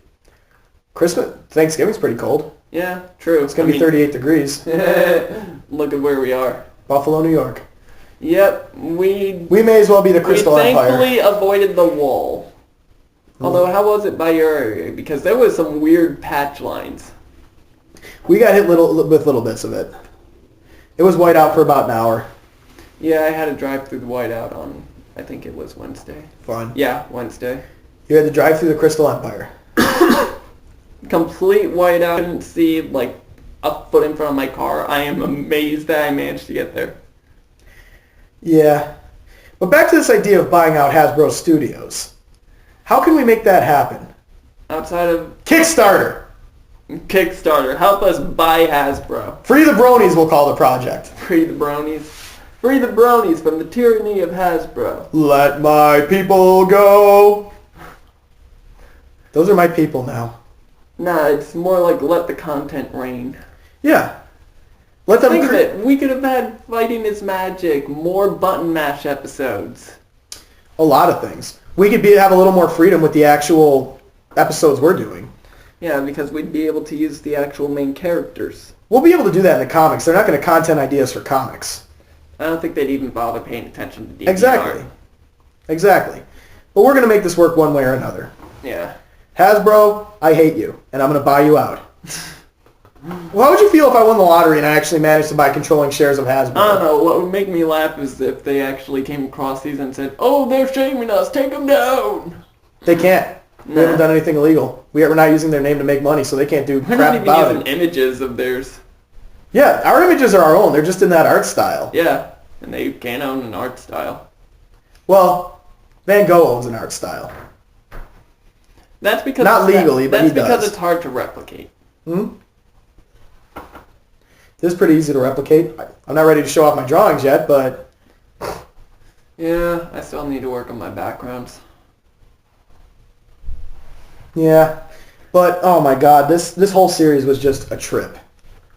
Thanksgiving's pretty cold. Yeah, true. It's going to be 38 degrees. Look at where we are. Buffalo, New York. Yep, we may as well be the Crystal Empire. thankfully avoided the wall. Although, how was it by your area? Because there was some weird patch lines. We got hit with little bits of it. It was white out for about an hour. Yeah, I had to drive through the whiteout on, I think it was Wednesday. Fun. Yeah, Wednesday. You had to drive through the Crystal Empire. Complete whiteout. Couldn't see like a foot in front of my car. I am amazed that I managed to get there. Yeah. But back to this idea of buying out Hasbro Studios. How can we make that happen? Outside of Kickstarter! Kickstarter, help us buy Hasbro. Free the bronies, we'll call the project. Free the bronies. Free the bronies from the tyranny of Hasbro. Let my people go. Those are my people now. Nah, it's more like let the content reign. Yeah. Let them Think of it. We could have had Fighting is Magic, more button mash episodes. a lot of things. We could have a little more freedom with the actual episodes we're doing. Yeah, because we'd be able to use the actual main characters. We'll be able to do that in the comics. They're not going to content ideas for comics. I don't think they'd even bother paying attention to DVR. Exactly. But we're going to make this work one way or another. Yeah. Hasbro, I hate you, and I'm going to buy you out. How would you feel if I won the lottery and I actually managed to buy controlling shares of Hasbro? I don't know. What would make me laugh is if they actually came across these and said, "Oh, they're shaming us. Take them down." They can't. We haven't done anything illegal. We're not using their name to make money, so they can't do We're crap not even about using it. images of theirs. Yeah, our images are our own. They're just in that art style. Yeah, and they can own an art style. Well, Van Gogh owns an art style. That's because Not legally, but he that's because does. it's hard to replicate. This is pretty easy to replicate. I'm not ready to show off my drawings yet, but Yeah, I still need to work on my backgrounds. yeah. But oh my God, this whole series was just a trip,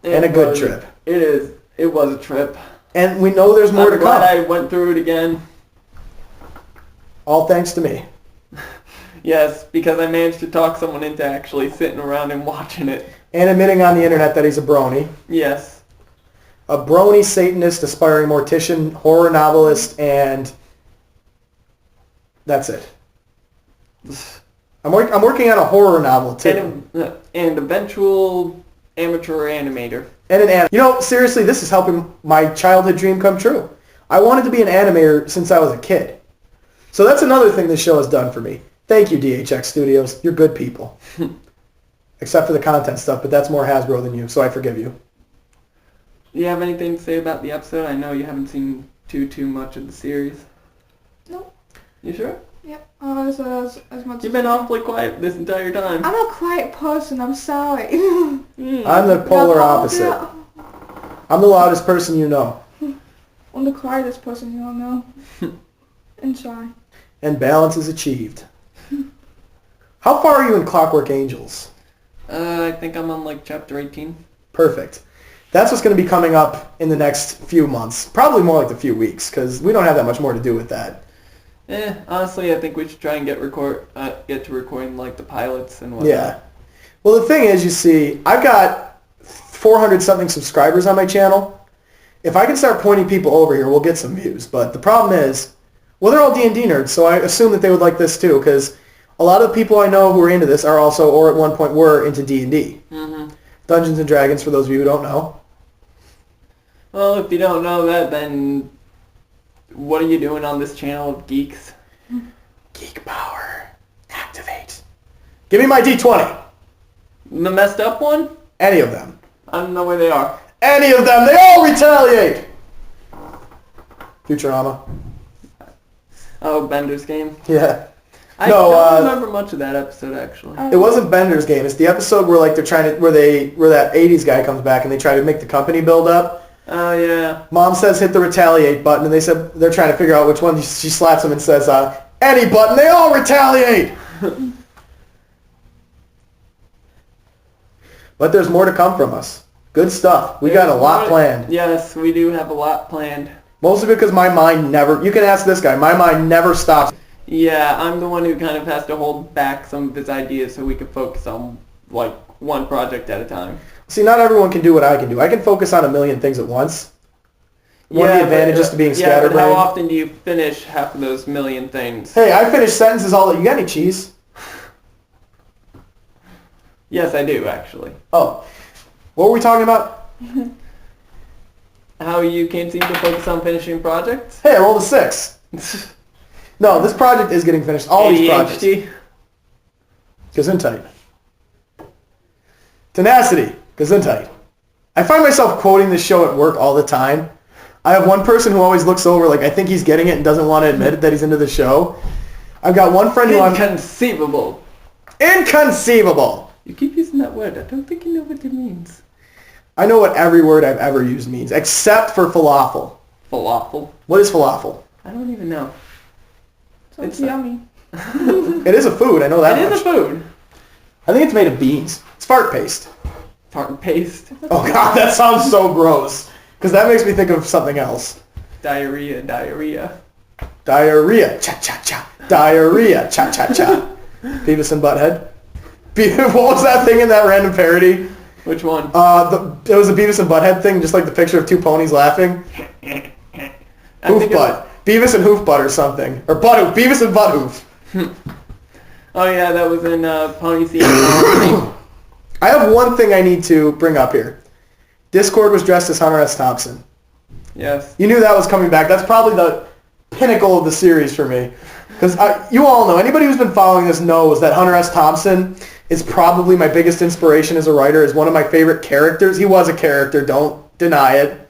and a good trip. It is. It was a trip. And we know there's more to I'm glad come. I went through it again. All thanks to me. Yes, because I managed to talk someone into actually sitting around and watching it. And admitting on the internet that he's a brony. Yes. A brony Satanist, aspiring mortician, horror novelist, and that's it. I'm working on a horror novel too. And eventual amateur animator. And seriously, this is helping my childhood dream come true. I wanted to be an animator since I was a kid. So that's another thing this show has done for me. Thank you, DHX Studios. You're good people. Except for the content stuff, but that's more Hasbro than you, so I forgive you. Do you have anything to say about the episode? I know you haven't seen too much of the series. No. You sure? Yep. As much. You've been awfully quiet this entire time. I'm a quiet person. I'm sorry. I'm the polar opposite. I'm the loudest person you know. I'm the quietest person you all know. And shy. And balance is achieved. How far are you in Clockwork Angels? I think I'm on like chapter 18. Perfect. That's what's going to be coming up in the next few months. Probably more like a few weeks, because we don't have that much more to do with that. Honestly, I think we should try and get to recording like the pilots and whatnot. Yeah. Well, the thing is, you see, I've got 400-something subscribers on my channel. If I can start pointing people over here, we'll get some views. But the problem is, well, they're all D&D nerds, so I assume that they would like this too, because a lot of the people I know who are into this are also, or at one point were, into D&D. Mm-hmm. Dungeons & Dragons, for those of you who don't know. Well, if you don't know that, then what are you doing on this channel of geeks? Geek power. Activate. Give me my D20. The messed up one? Any of them. I don't know where they are. Any of them. They all retaliate. Futurama. Oh, Bender's game? Yeah. I don't remember much of that episode, actually. It wasn't Bender's game. It's the episode where like they're trying to, where that 80s guy comes back and they try to make the company build up. Oh, yeah. Mom says hit the retaliate button, and they said they're trying to figure out which one. She slaps him and says, any button, they all retaliate. But there's more to come from us. Good stuff. We got a lot planned. Yes, we do have a lot planned. Mostly because my mind never, you can ask this guy, my mind never stops. Yeah, I'm the one who kind of has to hold back some of his ideas so we can focus on, like, one project at a time. See, not everyone can do what I can do. I can focus on a million things at once. One of the advantages to being scatterbrained. Yeah, but how often do you finish half of those million things? Hey, I finish sentences all that. You got any cheese? Yes, I do, actually. Oh. What were we talking about? How you can't seem to focus on finishing projects? Hey, I rolled a 6. No, this project is getting finished. All these projects. ADHD? Gesundheit. Tenacity. Gesundheit. I find myself quoting this show at work all the time. I have one person who always looks over like I think he's getting it and doesn't want to admit it that he's into the show. I've got one friend who Inconceivable. Inconceivable. You keep using that word. I don't think you know what it means. I know what every word I've ever used means, except for falafel. Falafel? What is falafel? I don't even know. It's yummy. It is a food, I know that It much. is a food. I think it's made of beans. It's fart paste. Fart and paste. Oh god, that sounds so gross. Because that makes me think of something else. Diarrhea. Diarrhea. Cha-cha-cha. Diarrhea. Cha-cha-cha. Beavis and Butthead. What was that thing in that random parody? Which one? It was a Beavis and Butthead thing, just like the picture of two ponies laughing. Hoof butt. Beavis and Hoof Butt or something. Or Butthoof. Beavis and Butthoof. Oh yeah, that was in Pony Scene. I have one thing I need to bring up here. Discord was dressed as Hunter S. Thompson. Yes. You knew that was coming back. That's probably the pinnacle of the series for me. Because you all know, anybody who's been following this knows that Hunter S. Thompson is probably my biggest inspiration as a writer, is one of my favorite characters. He was a character, don't deny it.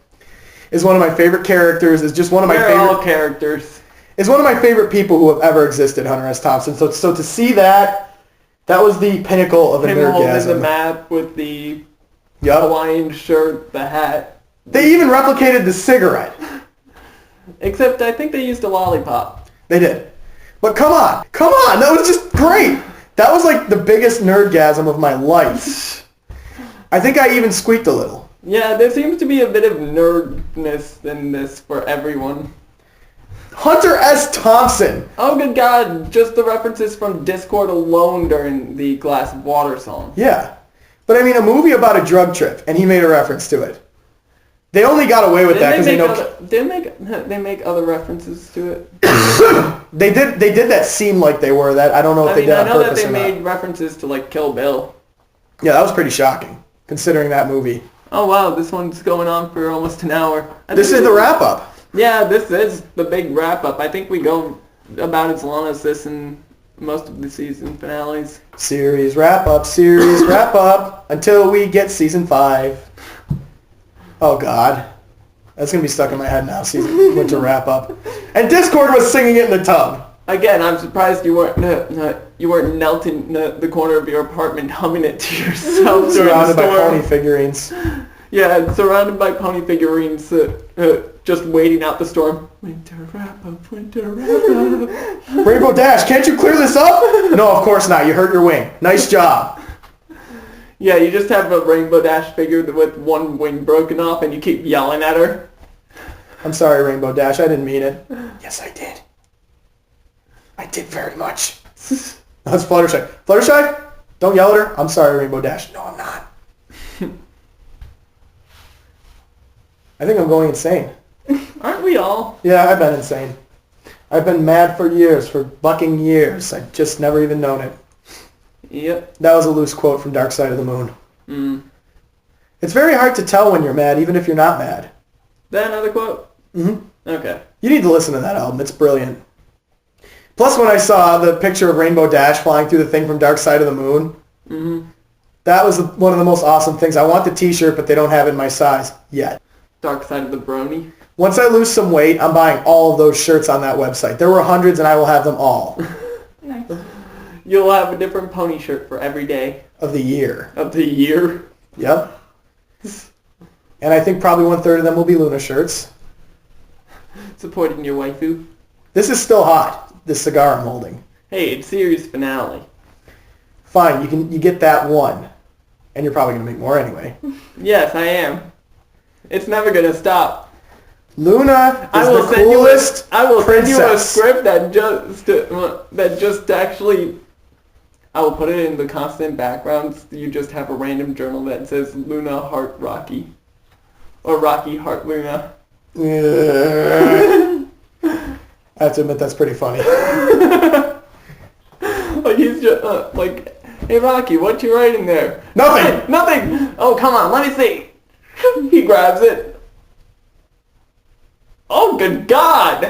Is one of my favorite characters, is just one of my favorite... They're all characters. Is one of my favorite people who have ever existed, Hunter S. Thompson. So to see that was the pinnacle of a Him nerdgasm. holding the map with the Hawaiian shirt, the hat. They even replicated the cigarette. Except I think they used a lollipop. They did. But come on, that was just great. That was like the biggest nerdgasm of my life. I think I even squeaked a little. Yeah, there seems to be a bit of nerdness in this for everyone. Hunter S. Thompson. Oh good god, just the references from Discord alone during the Glass of Water song. Yeah. But I mean, a movie about a drug trip, and he made a reference to it. They only got away with that because they know... Didn't they make other references to it? They did that seem like they were that. I don't know if they did on purpose or not. I know that they made references to like Kill Bill. Yeah, that was pretty shocking, considering that movie. Oh wow, this one's going on for almost an hour. This is the wrap-up. Yeah, this is the big wrap-up. I think we go about as long as this in most of the season finales. Series wrap-up, until we get season 5. Oh God. That's going to be stuck in my head now, season winter wrap-up. And Discord was singing it in the tub. Again, I'm surprised you weren't knelt in the corner of your apartment humming it to yourself. Surrounded by pony figurines. Yeah, surrounded by pony figurines, just waiting out the storm. Winter wrap-up, winter wrap-up. Rainbow Dash, can't you clear this up? No, of course not. You hurt your wing. Nice job. Yeah, you just have a Rainbow Dash figure with one wing broken off and you keep yelling at her. I'm sorry, Rainbow Dash. I didn't mean it. Yes, I did. I did very much. That's Fluttershy. Fluttershy, don't yell at her. I'm sorry, Rainbow Dash. No, I'm not. I think I'm going insane. Aren't we all? Yeah, I've been insane. I've been mad for years, for fucking years. I've just never even known it. Yep. That was a loose quote from Dark Side of the Moon. It's very hard to tell when you're mad, even if you're not mad. That another quote? Mm-hmm. Okay. You need to listen to that album. It's brilliant. Plus, when I saw the picture of Rainbow Dash flying through the thing from Dark Side of the Moon, that was one of the most awesome things. I want the t-shirt, but they don't have it in my size yet. Dark Side of the Brony? Once I lose some weight, I'm buying all of those shirts on that website. There were hundreds, and I will have them all. Nice. You'll have a different pony shirt for every day. Of the year. Of the year? Yep. And I think probably 1/3 of them will be Luna shirts. Supporting your waifu. This is still hot, this cigar I'm holding. Hey, it's series finale. Fine, you get that one. And you're probably going to make more anyway. Yes, I am. It's never going to stop. Luna is the coolest I will princess. send you a script that just actually... I will put it in the constant backgrounds. You just have a random journal that says Luna Heart Rocky. Or Rocky Heart Luna. I have to admit that's pretty funny. Like he's just like, hey Rocky, what you writing there? Nothing! Hey, nothing! Oh, come on, let me see. He grabs it. Oh, good God!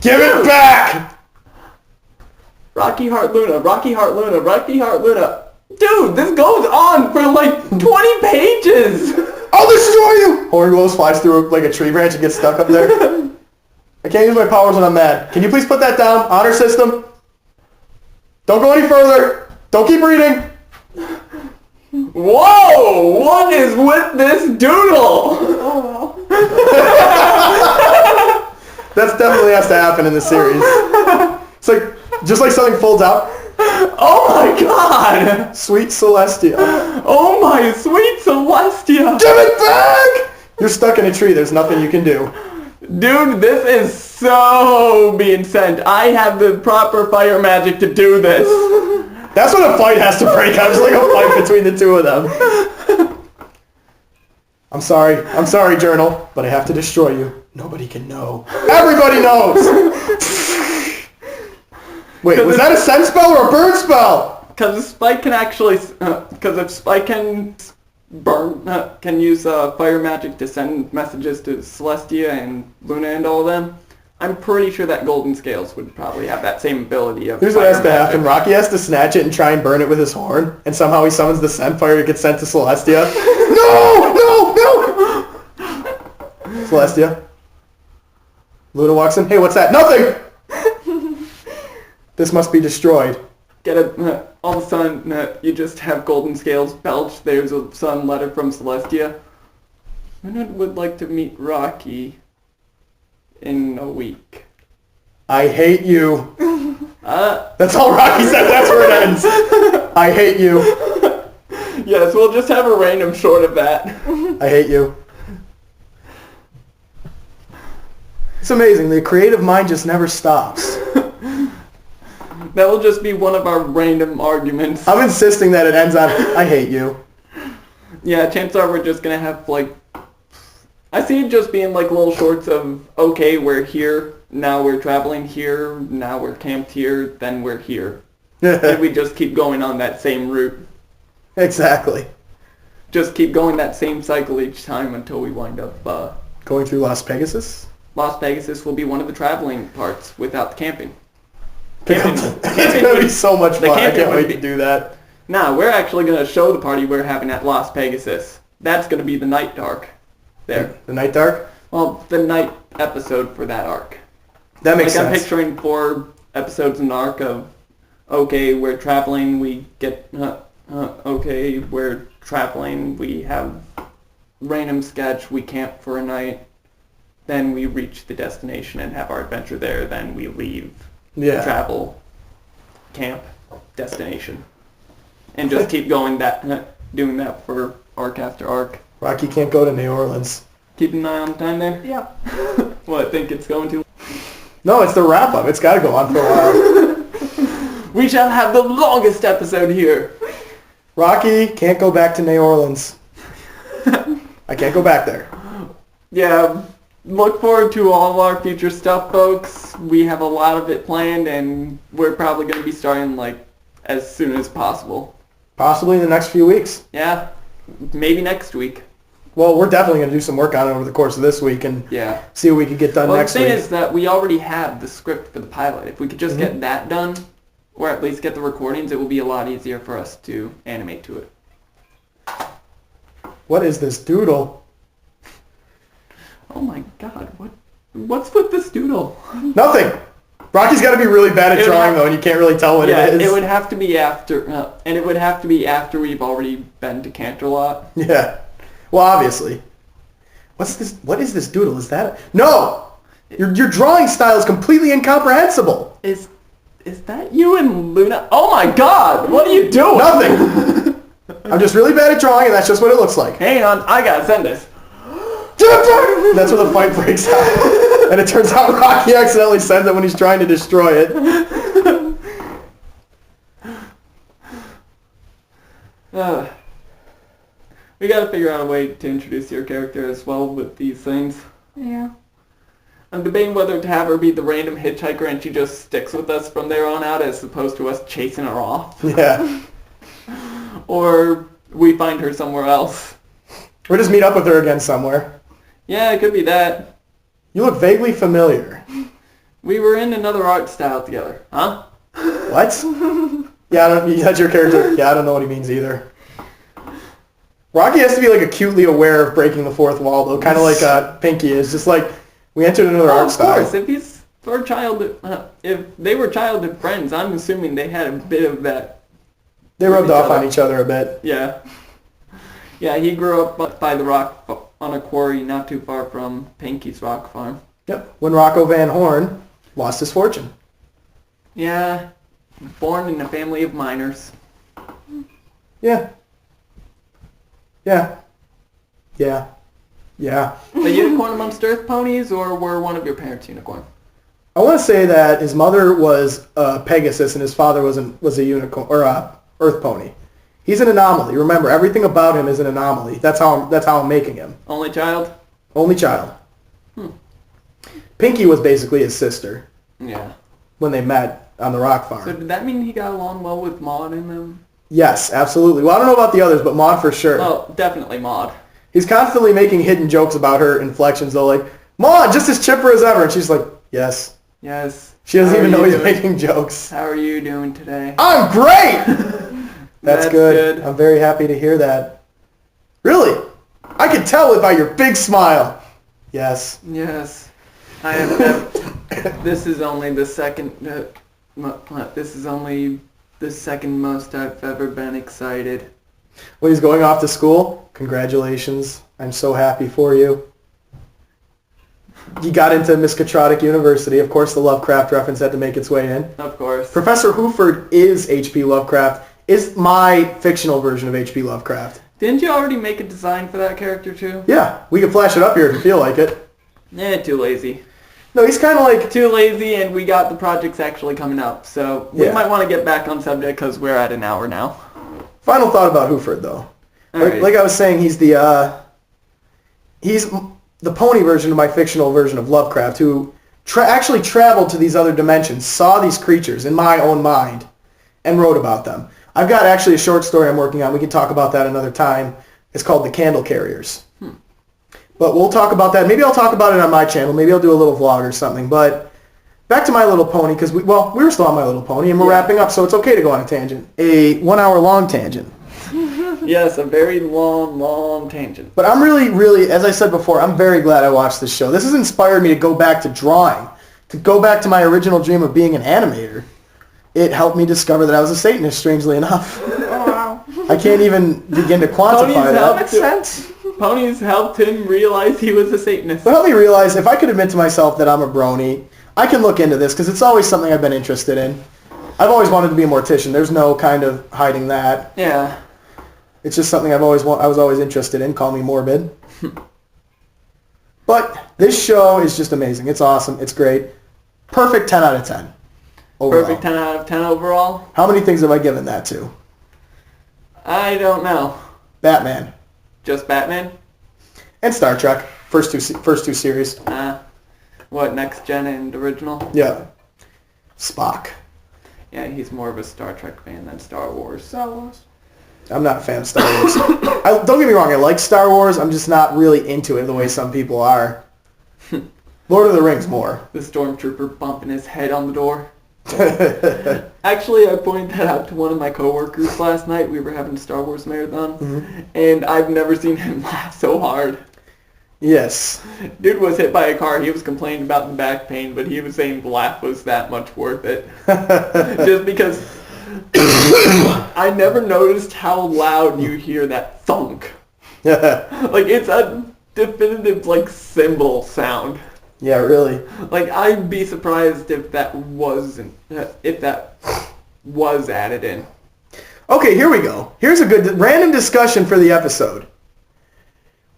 Give it back! Rocky Heart Luna, Rocky Heart Luna, Rocky Heart Luna. Dude, this goes on for like 20 pages! I'll destroy you! Hornglows flies through like a tree branch and gets stuck up there. I can't use my powers when I'm mad. Can you please put that down? Honor system. Don't go any further. Don't keep reading. Whoa! What is with this doodle? Oh well. That definitely has to happen in the series. It's like, just like something folds out. Oh my God! Sweet Celestia. Oh my sweet Celestia! Give it back! You're stuck in a tree. There's nothing you can do. Dude, this is so being sent. I have the proper fire magic to do this. That's when a fight has to break out. It's like a fight between the two of them. I'm sorry, Journal, but I have to destroy you. Nobody can know. Everybody knows! Wait, was that a scent spell or a burn spell? Because Spike can actually, because if Spike can can use fire magic to send messages to Celestia and Luna and all of them, I'm pretty sure that Golden Scales would probably have that same ability of Here's what fire has to magic. happen. Rocky has to snatch it and try and burn it with his horn, and somehow he summons the scent fire to get sent to Celestia. No! Celestia. Luna walks in. Hey, what's that? Nothing! This must be destroyed. Get it? All of a sudden, you just have Golden Scales belch. There's a sudden letter from Celestia. Luna would like to meet Rocky in a week. I hate you. Uh, That's all Rocky said. That's where it ends. I hate you. yes, we'll just have a random short of that. I hate you. It's amazing. The creative mind just never stops. That will just be one of our random arguments. I'm insisting that it ends on, I hate you. Yeah, chances are we're just gonna have, like... I see it just being, like, little shorts of, okay, we're here, now we're traveling here, now we're camped here, then we're here. And we just keep going on that same route. Exactly. Just keep going that same cycle each time until we wind up, Going through Las Pegasus? Las Pegasus will be one of the traveling parts without the camping. It's going to be so much the fun. I camping can't would wait be- to do that. Now, we're actually going to show the party we're having at Las Pegasus. That's going to be the night arc. There. The Night Dark? Well, the night episode for that arc. That makes I'm sense. picturing 4 episodes in an arc of, okay, we're traveling, we get, okay, we're traveling, we have random sketch, we camp for a night, then we reach the destination and have our adventure there, then we leave, Yeah. travel, camp, destination. And just keep going doing that for arc after arc. Rocky can't go to New Orleans. Keep an eye on the time there. Yeah. What, think it's going to? No, it's the wrap-up. It's got to go on for a while. We shall have the longest episode here. Rocky can't go back to New Orleans. I can't go back there. Yeah, look forward to all of our future stuff, folks. We have a lot of it planned, and we're probably going to be starting, like, as soon as possible. Possibly in the next few weeks. Yeah, maybe next week. Well, we're definitely going to do some work on it over the course of this week and Yeah. see what we can get done Well, next the thing week. is that we already have the script for the pilot. If we could just Mhm. get that done, or at least get the recordings, it will be a lot easier for us to animate to it. What is this doodle? Oh my god, what's with this doodle? Nothing. Rocky's got to be really bad at It would drawing, have- though, and you can't really tell what Yeah, it is. it would have to be after, and it would have to be after we've already been to Canterlot. Yeah. Well, obviously. What's this? What is this doodle? Is that... No! Your drawing style is completely incomprehensible. Is that you and Luna? Oh my god, what are you doing? Nothing. I'm just really bad at drawing, and that's just what it looks like. Hang on, I gotta send this. That's where the fight breaks out. And it turns out Rocky accidentally sends it when he's trying to destroy it. We gotta figure out a way to introduce your character as well with these things. Yeah. I'm debating whether to have her be the random hitchhiker and she just sticks with us from there on out as opposed to us chasing her off. Yeah. Or we find her somewhere else. Or just meet up with her again somewhere. Yeah, it could be that. You look vaguely familiar. We were in another art style together. Huh? What? Yeah, that's your character. Yeah, I don't know what he means either. Rocky has to be like acutely aware of breaking the fourth wall, though, kind of like Pinky is. Just like, we entered another art Of style. course, if he's our childhood, if they were childhood friends, I'm assuming they had a bit of that. They rubbed each off other. on each other a bit. Yeah. Yeah, he grew up by the rock on a quarry not too far from Pinky's rock farm. Yep. When Rocco Van Horn lost his fortune. Yeah, born in a family of miners. Yeah. Yeah. Yeah. Yeah. A unicorn amongst earth ponies, or were one of your parents unicorn? I want to say that his mother was a Pegasus and his father was a unicorn or a earth pony. He's an anomaly. Remember, everything about him is an anomaly. That's how I'm making him. Only child? Only child. Pinky was basically his sister Yeah. when they met. on the rock farm. So did that mean he got along well with Maud and them? Yes, absolutely. Well, I don't know about the others, but Maud for sure. Oh, definitely Maud. He's constantly making hidden jokes about her inflections, though, like, Maud, just as chipper as ever. And she's like, yes. Yes. She doesn't How even are know you he's doing? making jokes. How are you doing today? I'm great! That's good. good. I'm very happy to hear that. Really? I can tell it by your big smile. Yes. Yes. I have never... This is only the second... this is only the second most I've ever been excited. When he's going off to school, congratulations. I'm so happy for you. You got into Miskatonic University. Of course, the Lovecraft reference had to make its way in. Of course. Professor Hooford is H.P. Lovecraft, is my fictional version of H.P. Lovecraft. Didn't you already make a design for that character too? Yeah, we can flash it up here if you feel like it. Too lazy. No, he's kind of like... Too lazy, and we got the projects actually coming up, so we Yeah. might want to get back on subject because we're at an hour now. Final thought about Hooford, though. Alright. Like I was saying, he's the pony version of my fictional version of Lovecraft, who actually traveled to these other dimensions, saw these creatures in my own mind, and wrote about them. I've got actually a short story I'm working on. We can talk about that another time. It's called The Candle Carriers. But we'll talk about that. Maybe I'll talk about it on my channel. Maybe I'll do a little vlog or something. But back to My Little Pony, because we were still on My Little Pony, and we're wrapping up, so it's okay to go on a tangent. A 1 hour long tangent. Yes, a very long tangent. But I'm really, as I said before, I'm very glad I watched this show. This has inspired me to go back to drawing, to go back to my original dream of being an animator. It helped me discover that I was a Satanist, strangely enough. Oh, wow. I can't even begin to quantify Ponies that. helped Makes sense. Ponies helped him realize he was a Satanist. But help me realize, if I could admit to myself that I'm a brony, I can look into this, because it's always something I've been interested in. I've always wanted to be a mortician. There's no kind of hiding that. Yeah. It's just something I was always interested in. Call me morbid. But this show is just amazing. It's awesome. It's great. Perfect 10 out of 10. Overall. Perfect 10 out of 10 overall? How many things have I given that to? I don't know. Batman. Just Batman? And Star Trek. First two series. What, Next Gen and original? Yeah. Spock. Yeah, he's more of a Star Trek fan than Star Wars. Star Wars. I'm not a fan of Star Wars. Don't get me wrong, I like Star Wars. I'm just not really into it the way some people are. Lord of the Rings more. The stormtrooper bumping his head on the door. Actually, I pointed that out to one of my coworkers last night. We were having a Star Wars marathon, and I've never seen him laugh so hard. Yes. Dude was hit by a car. He was complaining about the back pain, but he was saying the laugh was that much worth it. Just because I never noticed how loud you hear that thunk. Like, it's a definitive, like, cymbal sound. Yeah, really. Like, I'd be surprised if that was added in. Okay, here we go. Here's a good random discussion for the episode.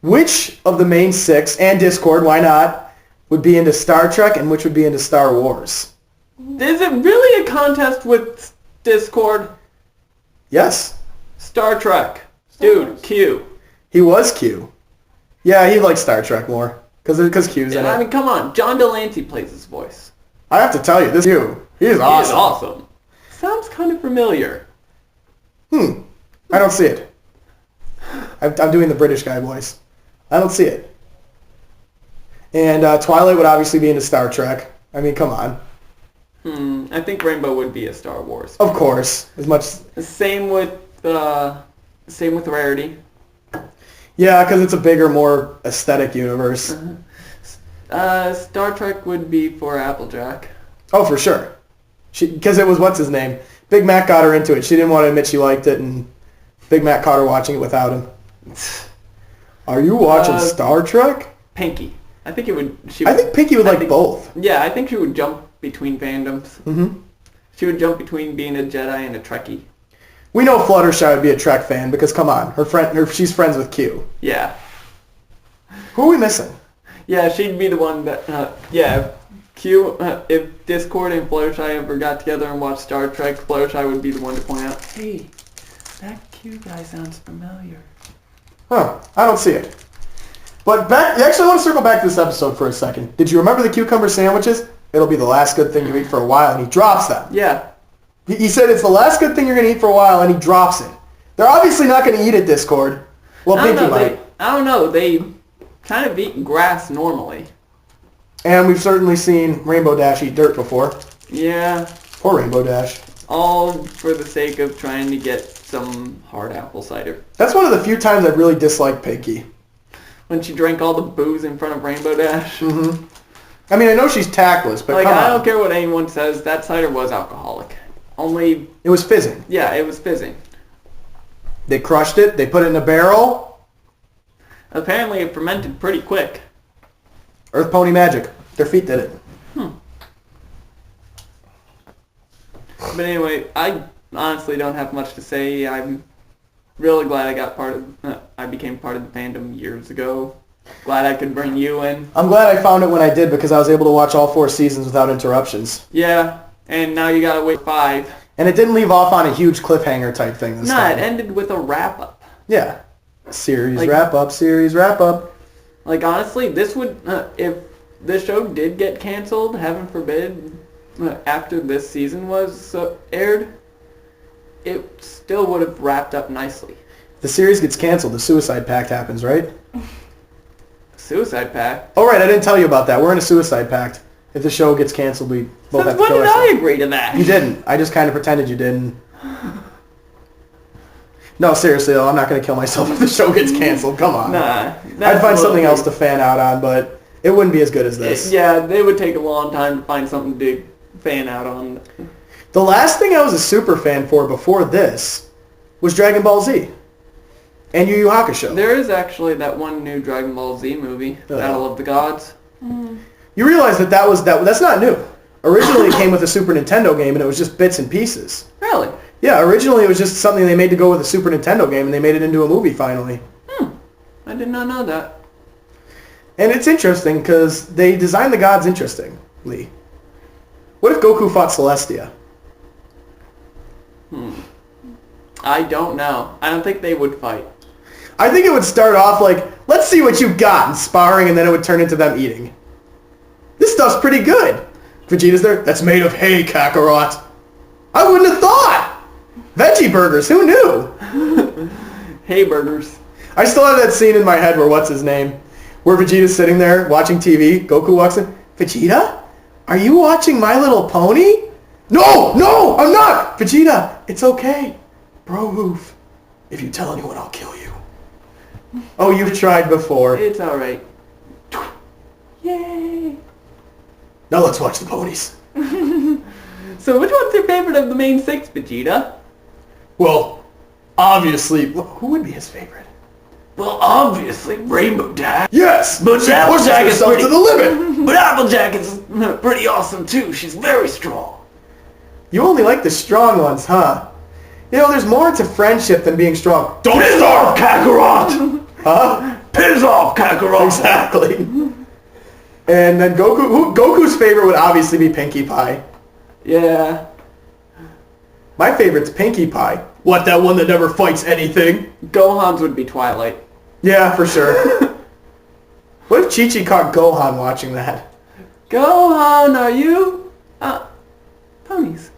Which of the main 6, and Discord, why not, would be into Star Trek and which would be into Star Wars? Is it really a contest with Discord? Yes. Star Trek. Dude, Q. He was Q. Yeah, he likes Star Trek more. Because Q's in it. I mean, come on. John Delancey plays his voice. I have to tell you, this Q, he is He awesome. is awesome. Sounds kind of familiar. I don't see it. I'm doing the British guy voice. I don't see it. And Twilight would obviously be into Star Trek. I mean, come on. I think Rainbow would be a Star Wars. Of course, as much. Same with Rarity. Yeah, because it's a bigger, more aesthetic universe. Star Trek would be for Applejack. Oh, for sure. Because it was what's his name. Big Mac got her into it. She didn't want to admit she liked it, and Big Mac caught her watching it without him. Are you watching Star Trek? Pinky. I think I think Pinky would like both. Yeah, I think she would jump between fandoms. Mm-hmm. She would jump between being a Jedi and a Trekkie. We know Fluttershy would be a Trek fan because, come on, she's friends with Q. Yeah. Who are we missing? Yeah, she'd be the one that, Q, if Discord and Fluttershy ever got together and watched Star Trek, Fluttershy would be the one to point out, hey, that Q guy sounds familiar. Huh, I don't see it. But actually I want to circle back to this episode for a second. Did you remember the cucumber sandwiches? it'll be the last good thing you eat for a while, and he drops them. Yeah. He said it's the last good thing you're going to eat for a while, and he drops it. They're obviously not going to eat it, Discord. Well, Pinky might. I don't know. They kind of eat grass normally. And we've certainly seen Rainbow Dash eat dirt before. Yeah. Poor Rainbow Dash. All for the sake of trying to get some hard apple cider. That's one of the few times I've really disliked Pinky. When she drank all the booze in front of Rainbow Dash. Mm-hmm. I mean, I know she's tactless, but come on. I don't care what anyone says. That cider was alcoholic. Only... It was fizzing. Yeah, it was fizzing. They crushed it. They put it in a barrel. Apparently it fermented pretty quick. Earth Pony magic. Their feet did it. But anyway, I honestly don't have much to say. I'm really glad I became part of the fandom years ago. Glad I could bring you in. I'm glad I found it when I did because I was able to watch all 4 seasons without interruptions. Yeah, and now you gotta wait 5. And it didn't leave off on a huge cliffhanger type thing this time. It ended with a wrap-up. Yeah. Series wrap-up. Like, honestly, this would... if the show did get canceled, heaven forbid, after this season was aired, it still would have wrapped up nicely. If the series gets canceled, the Suicide Pact happens, right? Suicide Pact? Oh, right, I didn't tell you about that. We're in a Suicide Pact. If the show gets canceled, we both have to When kill did ourselves. I agree to that? You didn't. I just kind of pretended you didn't. No, seriously, though, I'm not going to kill myself if the show gets canceled. Come on. Nah. I'd find something else to fan out on, but it wouldn't be as good as this. Yeah, they would take a long time to find something to fan out on. The last thing I was a super fan for before this was Dragon Ball Z and Yu Yu Hakusho. There is actually that one new Dragon Ball Z movie, Battle of the Gods. You realize that's not new. Originally it came with a Super Nintendo game and it was just bits and pieces. Really? Yeah, originally it was just something they made to go with a Super Nintendo game and they made it into a movie finally. I did not know that. And it's interesting because they designed the gods interestingly. What if Goku fought Celestia? I don't know. I don't think they would fight. I think it would start off like, let's see what you got in sparring, and then it would turn into them eating. This stuff's pretty good. Vegeta's there. That's made of hay, Kakarot. I wouldn't have thought. Veggie burgers. Who knew? Hay burgers. I still have that scene in my head where what's his name? Where Vegeta's sitting there watching TV. Goku walks in. Vegeta? Are you watching My Little Pony? No, I'm not. Vegeta, it's okay. Bro hoof. If you tell anyone, I'll kill you. Oh, you've tried before. It's alright. Yay! Now let's watch the ponies. So which one's your favorite of the main 6, Vegeta? Well, obviously, who would be his favorite? Well, obviously, Rainbow Dash. Yes, But she Applejack pushes is herself pretty- to the limit. But Applejack is pretty awesome too. She's very strong. You only like the strong ones, huh? You know, there's more to friendship than being strong. Don't piss off, Kakarot! Huh? Piss off, Kakarot! Exactly. And then Goku's favorite would obviously be Pinkie Pie. Yeah. My favorite's Pinkie Pie. What, that one that never fights anything? Gohan's would be Twilight. Yeah, for sure. What if Chi-Chi caught Gohan watching that? Gohan, are you? Ponies.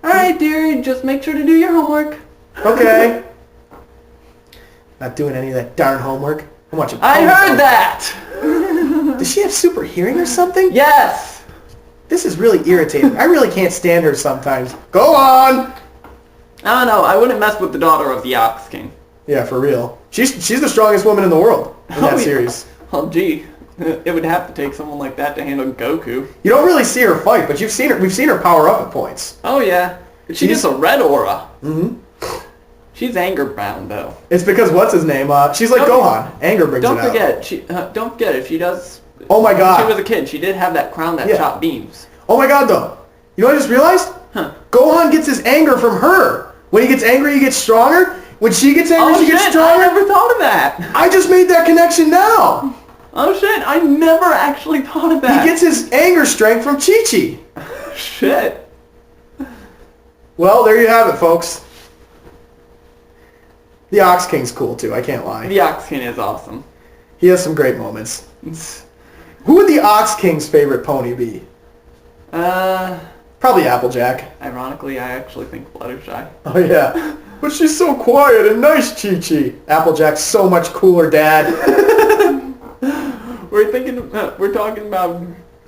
Alright, dearie, just make sure to do your homework. Okay. Not doing any of that darn homework. I'm watching I Pony heard Pony. that! Does she have super hearing or something? Yes! This is really irritating. I really can't stand her sometimes. Go on! I don't know, I wouldn't mess with the daughter of the Ox King. Yeah, for real. She's the strongest woman in the world in that Oh, yeah. series. Oh, gee. It would have to take someone like that to handle Goku. You don't really see her fight, but we've seen her power up at points. Oh, yeah. She gets a red aura. Mm-hmm. She's anger bound, though. It's because what's his name? She's like Gohan. Anger brings it out. Don't forget it. She does. Oh my God. When she was a kid, she did have that crown that shot beams. Oh my God, though. You know what I just realized? Huh. Gohan gets his anger from her. When he gets angry, he gets stronger. When she gets angry, she gets I stronger. never thought of that. I just made that connection now. Oh shit, I never actually thought of that. He gets his anger strength from Chi-Chi. Shit. Well, there you have it, folks. The Ox King's cool, too. I can't lie. The Ox King is awesome. He has some great moments. Who would the Ox King's favorite pony be? Probably Applejack. Ironically, I actually think Fluttershy. Oh yeah. But she's so quiet and nice, Chi-Chi. Applejack's so much cooler, Dad. We're talking about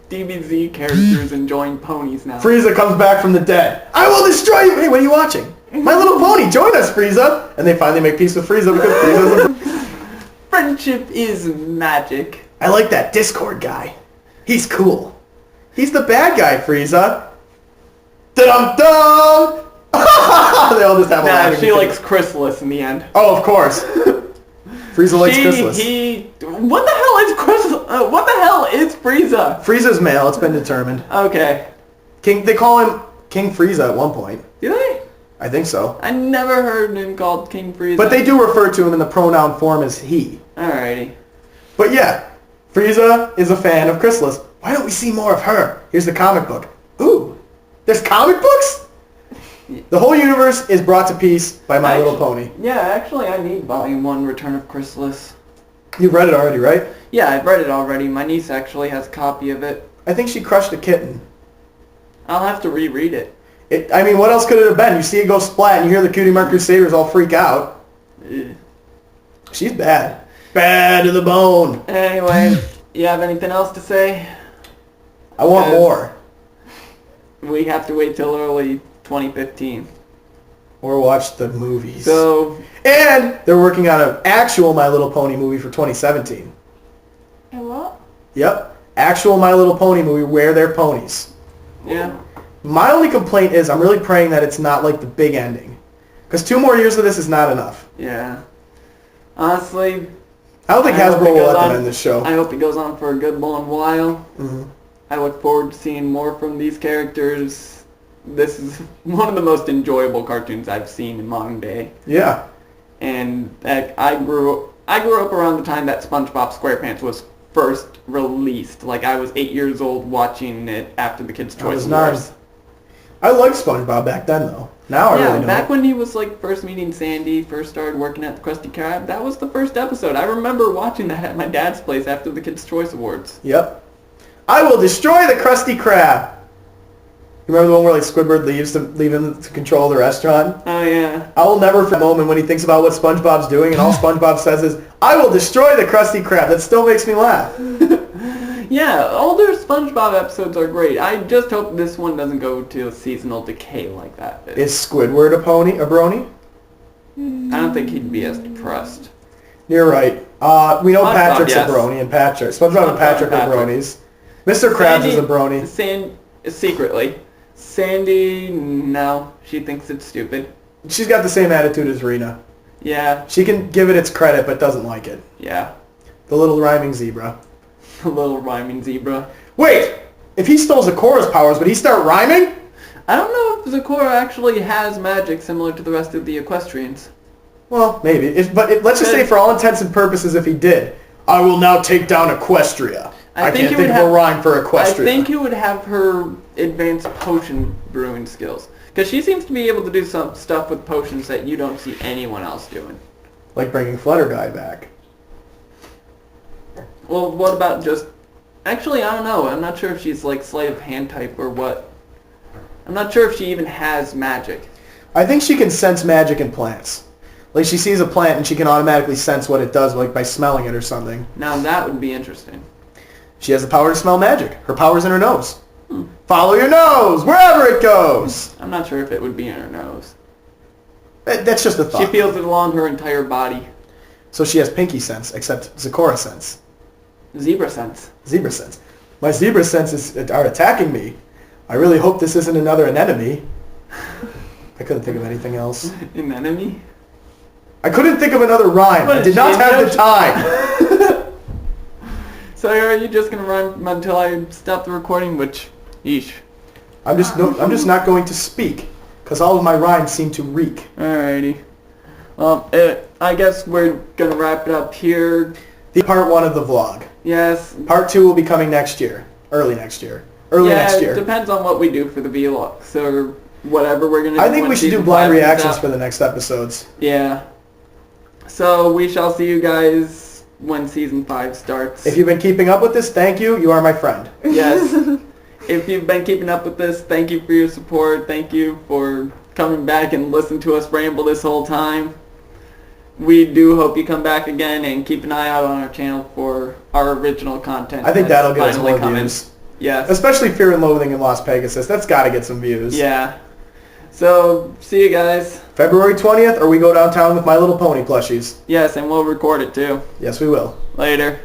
DBZ characters enjoying ponies now. Frieza comes back from the dead. I will destroy you! Hey, what are you watching? My Little Pony, join us, Frieza! And they finally make peace with Frieza because Frieza's Friendship is magic. I like that Discord guy. He's cool. He's the bad guy, Frieza. Da-dum-dum! They all just have a Nah, laughing she fit. likes Chrysalis in the end. Oh, of course. Frieza likes Chrysalis. What the hell is Chrysalis? What the hell is Frieza? Frieza's male, it's been determined. Okay. They call him King Frieza at one point. Do they? I think so. I never heard him called King Frieza. But they do refer to him in the pronoun form as he. Alrighty. But yeah, Frieza is a fan of Chrysalis. Why don't we see more of her? Here's the comic book. Ooh, there's comic books? The whole universe is brought to peace by My Little Pony. Yeah, actually I need Volume 1 Return of Chrysalis. You've read it already, right? Yeah, I've read it already. My niece actually has a copy of it. I think she crushed a kitten. I'll have to reread it. I mean, what else could it have been? You see it go splat and you hear the Cutie Mark Crusaders all freak out. Ugh. She's bad. Bad to the bone. Anyway, you have anything else to say? I want more. We have to wait till early 2015. Or watch the movies. So, And they're working on an actual My Little Pony movie for 2017. And what? Yep. Actual My Little Pony movie where they're ponies. yeah. My only complaint is I'm really praying that it's not like the big ending. Because 2 more years of this is not enough. Yeah. Honestly, I don't think I hope Hasbro it will goes let them on- end this show. I hope it goes on for a good long while. hmm I look forward to seeing more from these characters. This is one of the most enjoyable cartoons I've seen in modern day. Yeah. And I grew up around the time that SpongeBob SquarePants was first released. Like I was 8 years old watching it after the Kids' I was Choice 9. Awards. I liked SpongeBob back then, though. Now I Yeah, really back don't. when he was like first meeting Sandy, first started working at the Krusty Krab, that was the first episode. I remember watching that at my dad's place after the Kids' Choice Awards. Yep. I will destroy the Krusty Krab. You remember the one where like Squidward leave him to control the restaurant? Oh yeah. I will never forget the moment when he thinks about what SpongeBob's doing and all SpongeBob says is, I will destroy the Krusty Krab. That still makes me laugh. Yeah, older SpongeBob episodes are great. I just hope this one doesn't go to a seasonal decay like that. Is Squidward a brony? I don't think he'd be as depressed. You're right. We know SpongeBob, Patrick's yes. a brony and Patrick. SpongeBob and Patrick are bronies. Mr. Krabs is a brony. Secretly. Sandy, no. She thinks it's stupid. She's got the same attitude as Rena. Yeah, She can give it its credit but doesn't like it. yeah. The little rhyming zebra. A little rhyming zebra. Wait! If he stole Zeccora's powers, would he start rhyming? I don't know if Zecora actually has magic similar to the rest of the equestrians. Well, maybe. Let's just say for all intents and purposes if he did. I will now take down Equestria. I can't think of a rhyme for Equestria. I think you would have her advanced potion brewing skills. Because she seems to be able to do some stuff with potions that you don't see anyone else doing. Like bringing Flutter Guy back. Well, what about just... Actually, I don't know. I'm not sure if she's like sleight of hand type or what. I'm not sure if she even has magic. I think she can sense magic in plants. Like she sees a plant and she can automatically sense what it does, like by smelling it or something. Now that would be interesting. She has the power to smell magic. Her power's in her nose. Follow your nose, wherever it goes. I'm not sure if it would be in her nose. That's just a thought. She feels it along her entire body. So she has pinky sense, except Zecora sense. Zebra sense. Zebra sense. My zebra senses are attacking me. I really hope this isn't another anemone. I couldn't think of anything else. An enemy? I couldn't think of another rhyme. What, I did not have the time. So are you just gonna rhyme until I stop the recording? Which, yeesh. I'm just not going to speak, because all of my rhymes seem to reek. Alrighty. Well, I guess we're gonna wrap it up here. The part 1 of the vlog. Yes. Part 2 will be coming next year. Early next year. Next year. It depends on what we do for the vlog. So whatever we're gonna do. I think when we should do season blind 5 comes reactions out. for the next episodes. Yeah. So we shall see you guys when season 5 starts. If you've been keeping up with this, thank you. You are my friend. Yes. if you've been keeping up with this, thank you for your support. Thank you for coming back and listening to us ramble this whole time. We do hope you come back again and keep an eye out on our channel for our original content. I think that'll get us more coming. views. Yes. Especially Fear and Loathing in Las Pegasus. That's got to get some views. Yeah. So, see you guys. February 20th, or we go downtown with My Little Pony plushies. Yes, and we'll record it too. Yes, we will. Later.